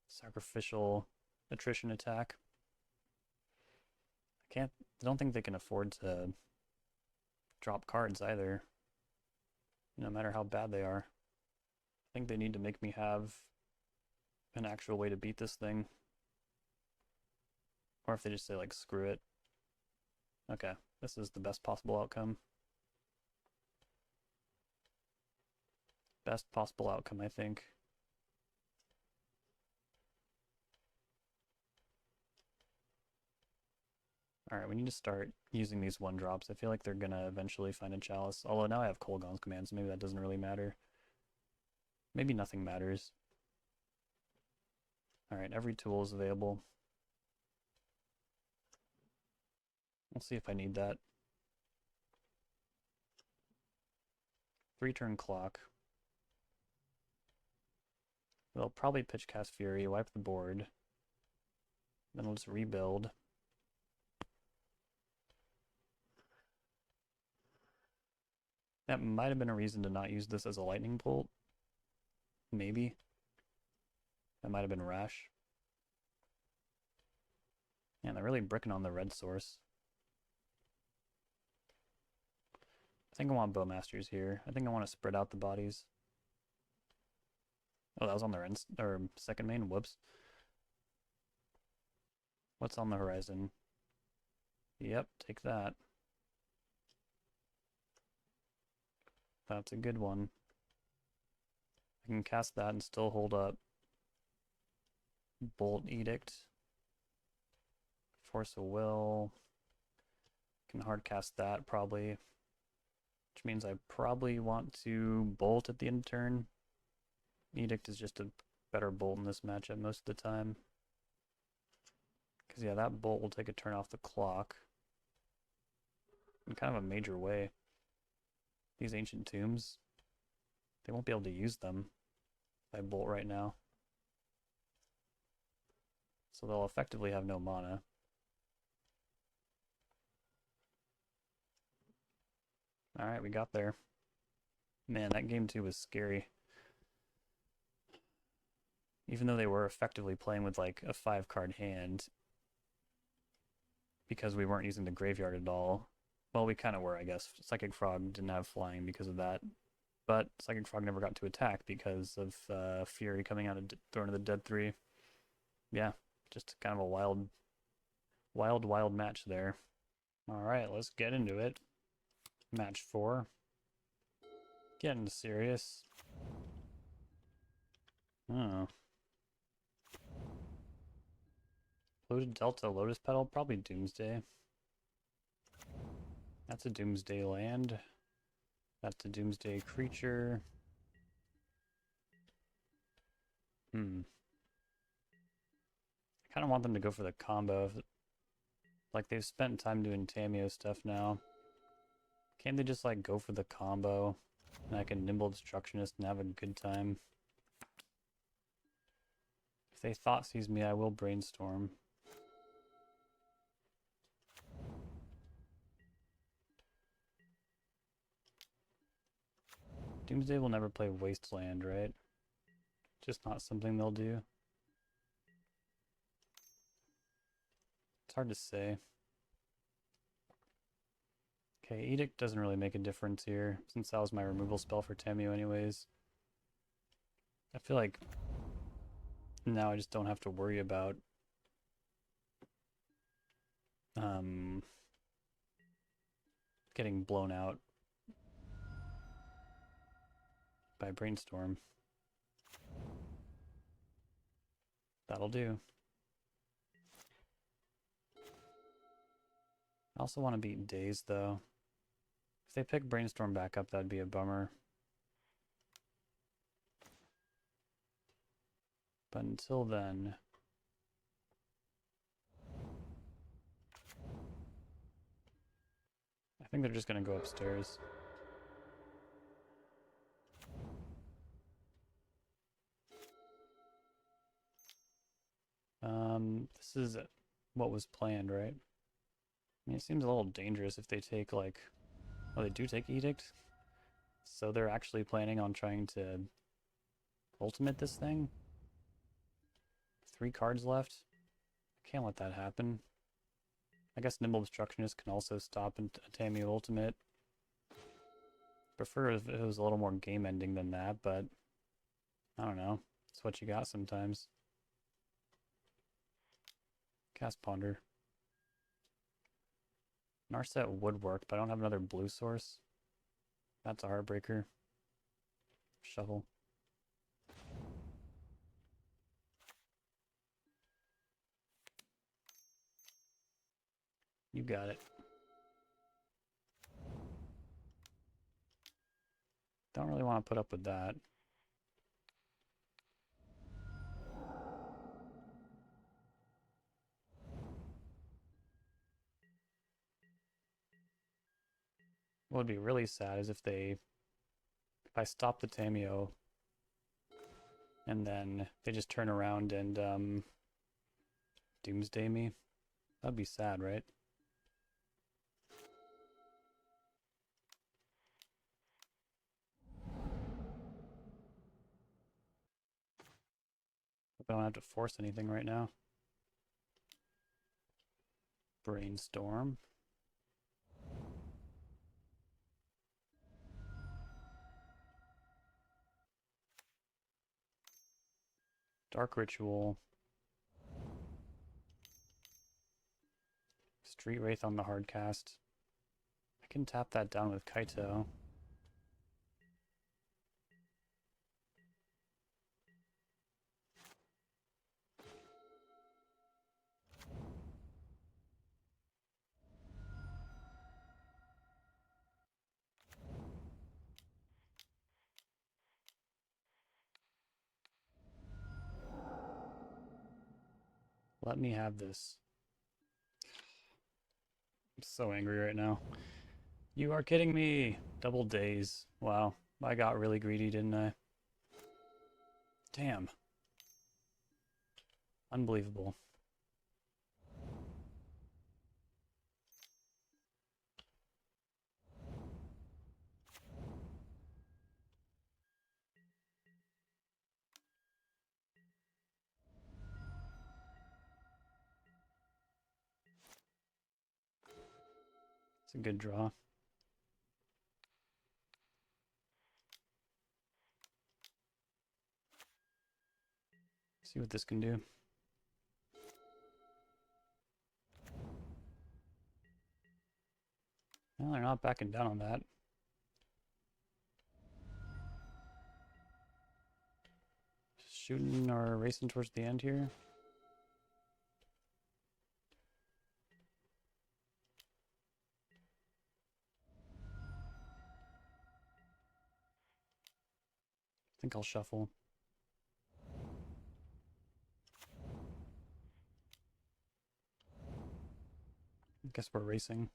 sacrificial attrition attack. I don't think they can afford to drop cards either, no matter how bad they are. I think they need to make me have an actual way to beat this thing. Or if they just say like, screw it. Okay, this is the best possible outcome. Best possible outcome, I think. Alright, we need to start using these one drops. I feel like they're gonna eventually find a Chalice. Although now I have Kolaghan's Command, so maybe that doesn't really matter. Maybe nothing matters. Alright, every tool is available. We'll see if I need that. 3-turn clock. They'll probably pitch cast Fury, wipe the board. Then we'll just rebuild. That might have been a reason to not use this as a lightning bolt. Maybe. That might have been rash. Yeah, they're really bricking on the red source. I think I want Bowmasters here. I think I want to spread out the bodies. Oh, that was on their second main. Whoops. What's on the horizon? Yep, take that. That's a good one. I can cast that and still hold up. Bolt Edict. Force of Will. Can hard cast that probably. Which means I probably want to bolt at the end of turn. Edict is just a better bolt in this matchup most of the time. Because yeah, that bolt will take a turn off the clock. In kind of a major way. These Ancient Tombs, they won't be able to use them if I bolt right now. So they'll effectively have no mana. Alright, we got there. Man, that game 2 was scary. Even though they were effectively playing with like a 5-card hand, because we weren't using the graveyard at all. Well, we kind of were, I guess. Psychic Frog didn't have flying because of that. But Psychic Frog never got to attack because of Fury coming out of Throne of the Dead 3. Yeah, just kind of a wild match there. Alright, let's get into it. Match 4. Getting serious. Oh. Loaded Delta, Lotus Petal, probably Doomsday. That's a Doomsday land. That's a Doomsday creature. I kind of want them to go for the combo. Like, they've spent time doing Tamiyo stuff now. Can't they just, like, go for the combo? And I can Nimble Destructionist and have a good time. If they Thoughtseize me, I will Brainstorm. Doomsday will never play Wasteland, right? Just not something they'll do. It's hard to say. Okay, Edict doesn't really make a difference here, since that was my removal spell for Tamiyo anyways. I feel like now I just don't have to worry about getting blown out by Brainstorm. That'll do. I also want to beat Daze, though. If they pick Brainstorm back up, that'd be a bummer. But until then... I think they're just going to go upstairs. This is what was planned, right? I mean, it seems a little dangerous if they take, like... Oh, they do take Edict? So they're actually planning on trying to ultimate this thing? 3 cards left? I can't let that happen. I guess Nimble Destructionist can also stop a Tamiyo ultimate. Prefer if it was a little more game ending than that, but I don't know. It's what you got sometimes. Cast Ponder. Narset would work, but I don't have another blue source. That's a heartbreaker. Shuffle. You got it. Don't really want to put up with that. What would be really sad is if I stop the Tamiyo and then they just turn around and Doomsday me. That'd be sad, right? Hope I don't have to force anything right now. Brainstorm. Dark Ritual. Street Wraith on the hard cast. I can tap that down with Kaito. Let me have this. I'm so angry right now. You are kidding me! Double days. Wow. I got really greedy, didn't I? Damn. Unbelievable. It's a good draw. See what this can do. Well, they're not backing down on that. Just shooting or racing towards the end here. I think I'll shuffle. I guess we're racing.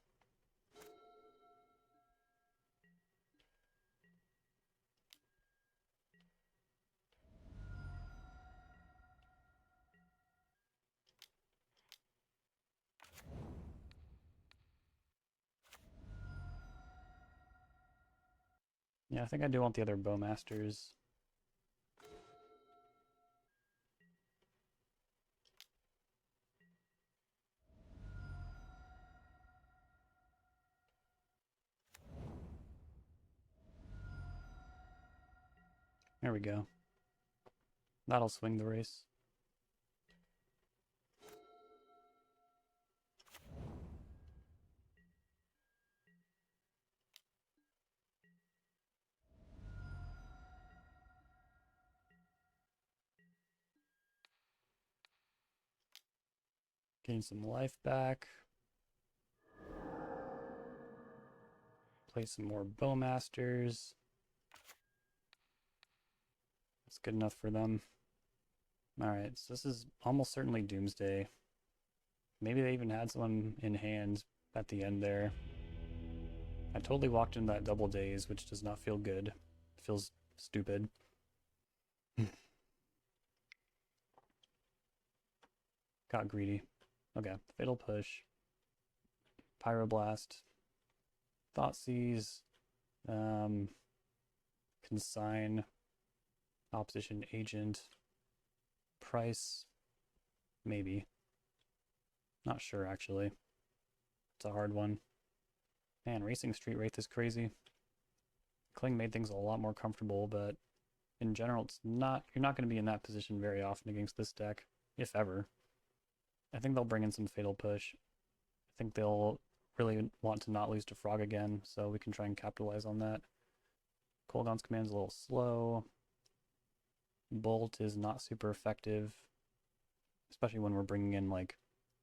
Yeah, I think I do want the other Bowmasters. There we go. That'll swing the race. Gain some life back. Play some more Bowmasters. That's good enough for them. Alright, so this is almost certainly Doomsday. Maybe they even had someone in hand at the end there. I totally walked into that double daze, which does not feel good. It feels stupid. Got greedy. Okay, Fatal Push. Pyroblast. Thoughtseize. Consign. Opposition Agent. Price. Maybe. Not sure, actually. It's a hard one. Man, racing Street Wraith is crazy. Kling made things a lot more comfortable, but in general, it's not. You're not going to be in that position very often against this deck, if ever. I think they'll bring in some Fatal Push. I think they'll really want to not lose to Frog again, so we can try and capitalize on that. Kolaghan's command is a little slow. Bolt is not super effective, especially when we're bringing in like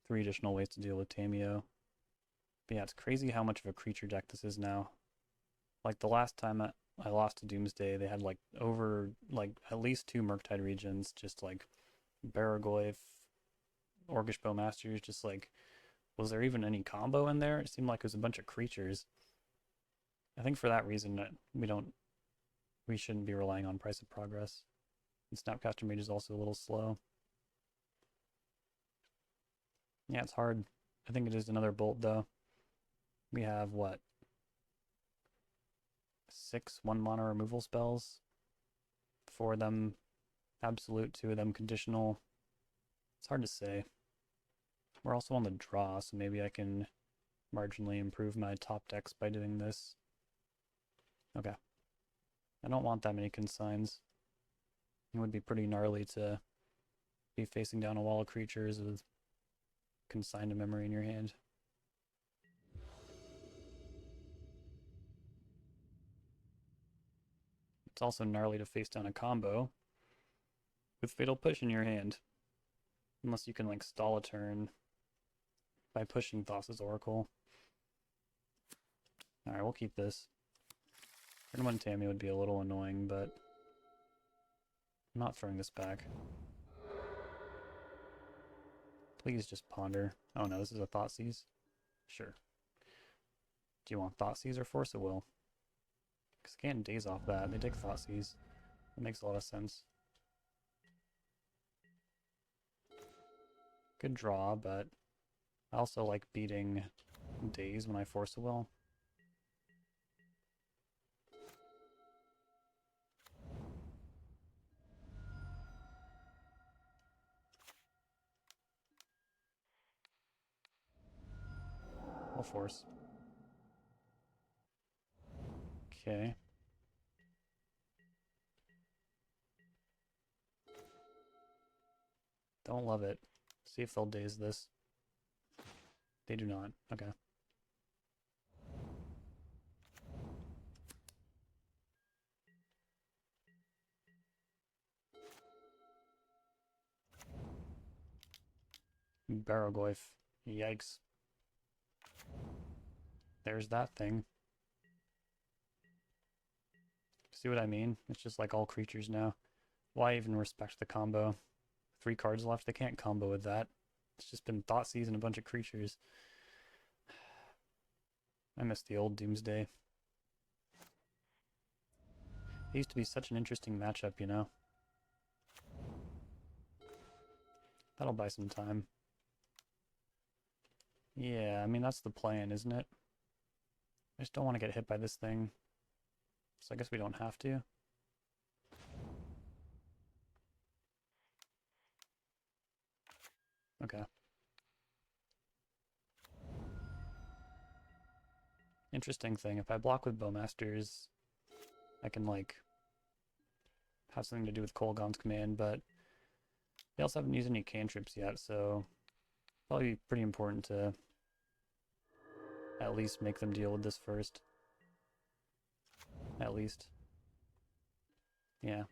3 additional ways to deal with Tameo. But yeah, it's crazy how much of a creature deck this is now. Like the last time I lost to Doomsday, they had like over like at least 2 Murktide regions, just like Baragoyf, Orcish Bowmasters, just like, was there even any combo in there? It seemed like it was a bunch of creatures. I think for that reason we shouldn't be relying on Price of Progress. And Snapcaster Mage is also a little slow. Yeah, it's hard. I think it is another Bolt though. We have what? 6 1-mana removal spells. 4 of them absolute, 2 of them conditional. It's hard to say. We're also on the draw, so maybe I can marginally improve my top decks by doing this. Okay. I don't want that many consigns. It would be pretty gnarly to be facing down a wall of creatures with consigned to memory in your hand. It's also gnarly to face down a combo with Fatal Push in your hand. Unless you can like stall a turn by pushing Thassa's Oracle. Alright, we'll keep this. Turn 1 Tammy would be a little annoying, but I'm not throwing this back. Please just ponder. Oh no, this is a Thoughtseize? Sure. Do you want Thoughtseize or Force of Will? Because I can't daze off that. They take Thoughtseize. That makes a lot of sense. Good draw, but I also like beating daze when I Force a Will. I'll force. Okay. Don't love it. See if they'll daze this. They do not. Okay. Barrogoyf. Yikes. There's that thing. See what I mean? It's just like all creatures now. Why even respect the combo? 3 cards left, they can't combo with that. It's just been Thoughtseize and a bunch of creatures. I miss the old Doomsday. It used to be such an interesting matchup, you know? That'll buy some time. Yeah, I mean, that's the plan, isn't it? I just don't want to get hit by this thing. So I guess we don't have to. Okay. Interesting thing, if I block with Bowmasters, I can, like, have something to do with Kolaghan's command, but they also haven't used any cantrips yet, so probably pretty important to at least make them deal with this first. At least. Yeah.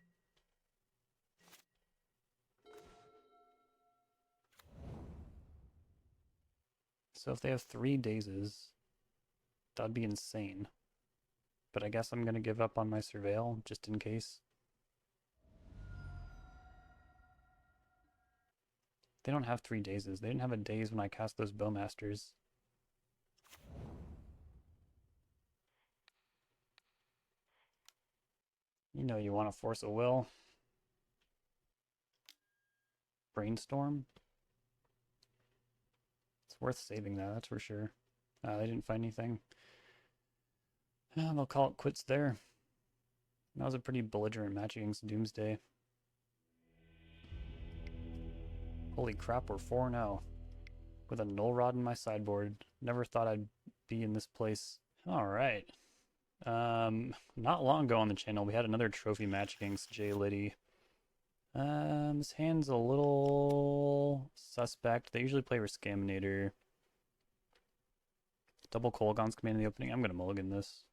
So if they have 3 dazes, that'd be insane. But I guess I'm gonna give up on my Surveil, just in case. They don't have 3 dazes. They didn't have a daze when I cast those Bowmasters. You know you want to Force a Will. Brainstorm. It's worth saving that, that's for sure. They didn't find anything. They'll call it quits there. That was a pretty belligerent match against Doomsday. Holy crap, we're 4-0. With a Null Rod in my sideboard. Never thought I'd be in this place. Alright. Not long ago on the channel, we had another trophy match against Jay Liddy. This hand's a little suspect. They usually play Rescaminator. Double Kolaghan's command in the opening. I'm gonna mulligan this.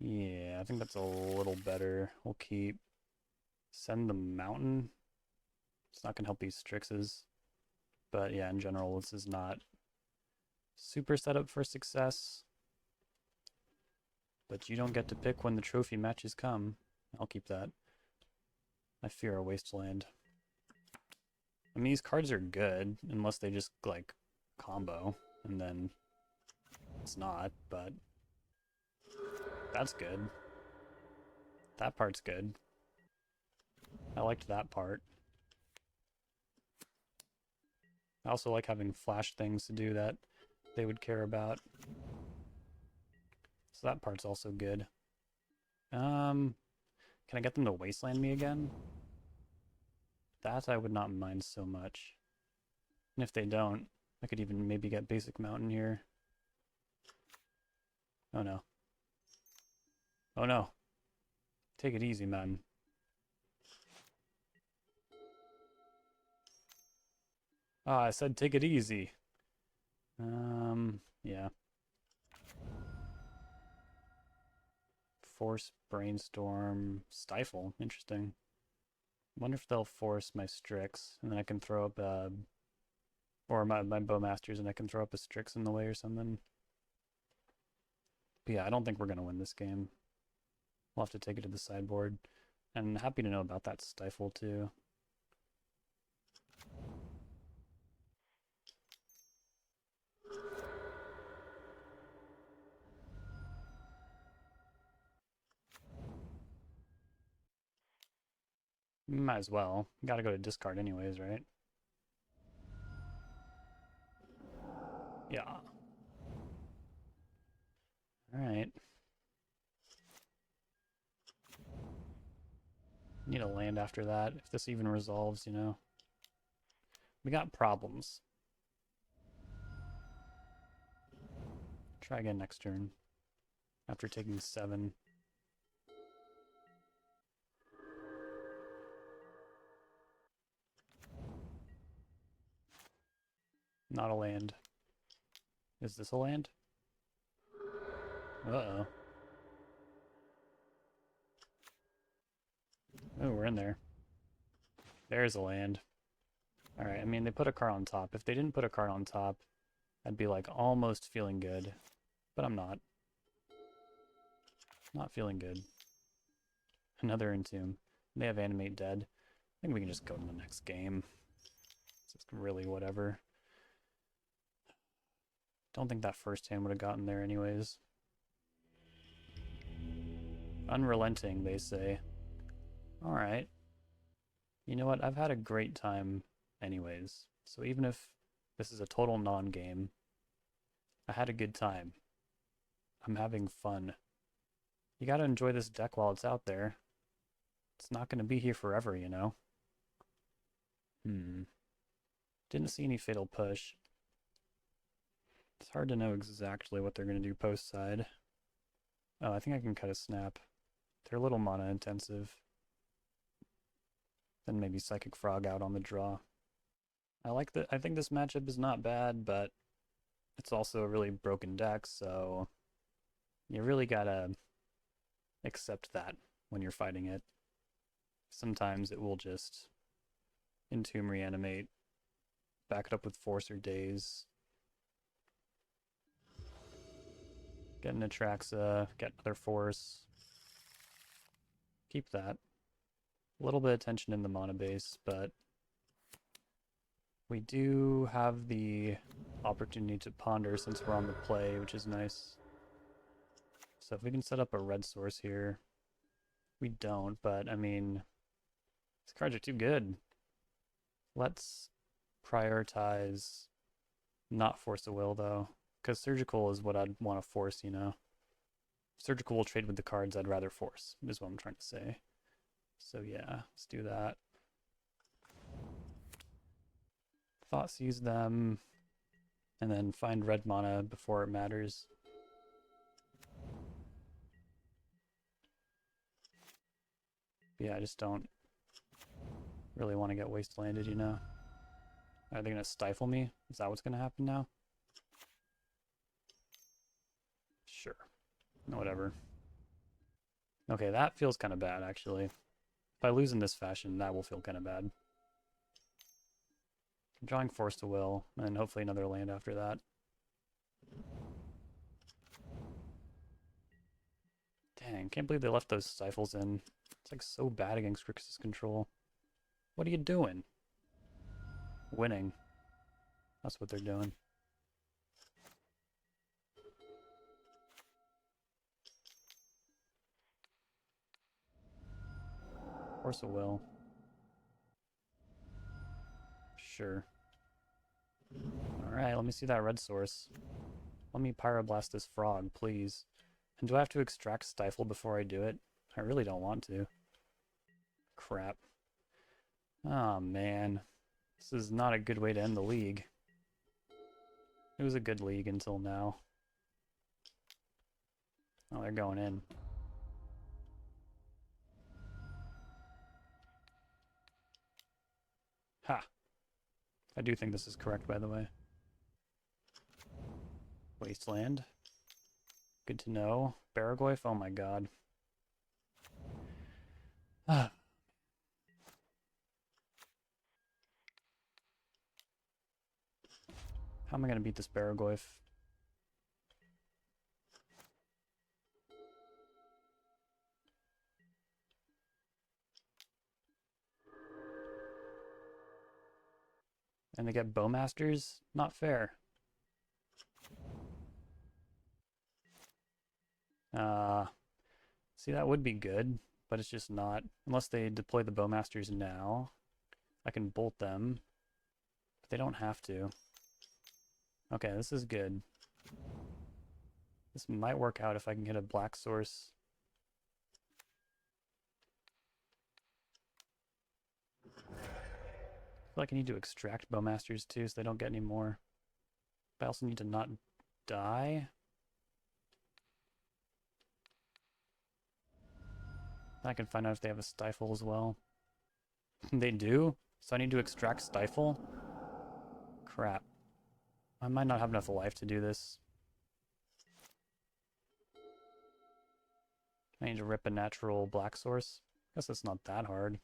Yeah, I think that's a little better. We'll keep. Send the Mountain. It's not gonna help these Strixes. But yeah, in general, this is not super set up for success. But you don't get to pick when the trophy matches come. I'll keep that. I fear a Wasteland. I mean, these cards are good, unless they just, like, combo, and then it's not, but that's good. That part's good. I liked that part. I also like having flash things to do that they would care about. So that part's also good. Can I get them to Wasteland me again? That I would not mind so much. And if they don't, I could even maybe get basic Mountain here. Oh no. Oh no. Take it easy, man. Ah, I said take it easy. Yeah. Force, Brainstorm, Stifle. Interesting. Wonder if they'll force my Strix, and then I can throw up or my Bowmasters, and I can throw up a Strix in the way or something. But yeah, I don't think we're gonna win this game. We'll have to take it to the sideboard. And happy to know about that Stifle too. Might as well. Gotta go to discard anyways, right? Yeah. Alright. Need a land after that, if this even resolves, you know. We got problems. Try again next turn. After taking 7. Not a land. Is this a land? Uh-oh. Oh, we're in there. There's a land. Alright, I mean, they put a card on top. If they didn't put a card on top, I'd be like almost feeling good. But I'm not. Not feeling good. Another Entomb. They have Animate Dead. I think we can just go to the next game. It's really whatever. Don't think that first hand would have gotten there anyways. Unrelenting, they say. Alright. You know what? I've had a great time anyways. So even if this is a total non-game, I had a good time. I'm having fun. You gotta enjoy this deck while it's out there. It's not gonna be here forever, you know? Didn't see any Fatal Push. It's hard to know exactly what they're gonna do post side. Oh, I think I can cut a Snap. They're a little mana intensive. Then maybe Psychic Frog out on the draw. I think this matchup is not bad, but it's also a really broken deck, so you really gotta accept that when you're fighting it. Sometimes it will just Entomb, Reanimate, back it up with Force or Daze. Get an Atraxa, get another Force. Keep that. A little bit of tension in the mana base, but we do have the opportunity to ponder since we're on the play, which is nice. So if we can set up a red source here, we don't, but I mean, these cards are too good. Let's prioritize not Force of Will though, because Surgical is what I'd want to force, you know. Surgical will trade with the cards I'd rather force, is what I'm trying to say. So yeah, let's do that. Thoughtseize them, and then find red mana before it matters. But yeah, I just don't really want to get wastelanded, you know? Are they going to stifle me? Is that what's going to happen now? Sure. No, whatever. Okay, that feels kind of bad, actually. If I lose in this fashion, that will feel kind of bad. I'm drawing Force to Will, and hopefully another land after that. Dang, can't believe they left those Stifles in. It's like so bad against Grixis control. What are you doing? Winning. That's what they're doing. Force of Will. Sure. Alright, let me see that red source. Let me Pyroblast this frog, please. And do I have to extract Stifle before I do it? I really don't want to. Crap. Oh man. This is not a good way to end the league. It was a good league until now. Oh, they're going in. Ha! I do think this is correct, by the way. Wasteland. Good to know. Baragoyf, oh my god. How am I going to beat this Baragoyf? And they get Bowmasters? Not fair. See, that would be good, but it's just not. Unless they deploy the Bowmasters now, I can bolt them, but they don't have to. Okay, this is good. This might work out if I can get a black source. I feel like I need to extract Bowmasters too so they don't get any more. But I also need to not die. I can find out if they have a Stifle as well. They do? So I need to extract Stifle? Crap. I might not have enough life to do this. I need to rip a natural black source. Guess it's not that hard.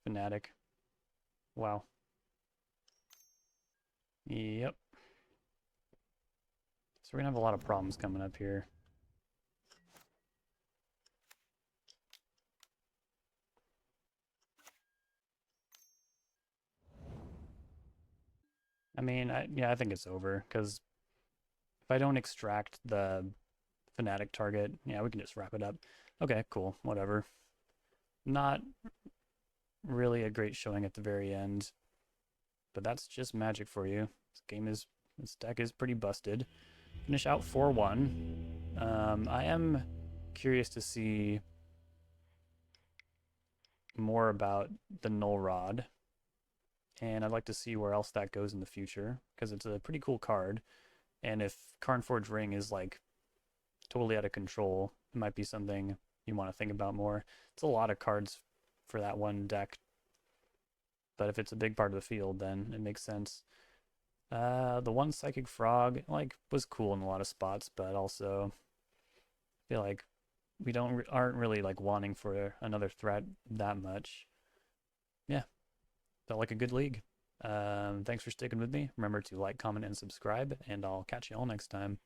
Fnatic. Wow. Yep. So we're gonna have a lot of problems coming up here. I mean, yeah, I think it's over, because if I don't extract the Fnatic target, yeah, we can just wrap it up. Okay, cool, whatever. Not really a great showing at the very end, but that's just Magic for you. This deck is pretty busted. Finish out 4-1. I am curious to see more about the Null Rod, and I'd like to see where else that goes in the future, because it's a pretty cool card, and if Carnforge Ring is like totally out of control, it might be something you want to think about more. It's a lot of cards for that one deck, but if it's a big part of the field, then it makes sense. The one Psychic Frog was cool in a lot of spots, but also I feel like we aren't really wanting for another threat that much. Yeah, felt like a good league. Thanks for sticking with me. Remember to like, comment, and subscribe, and I'll catch you all next time.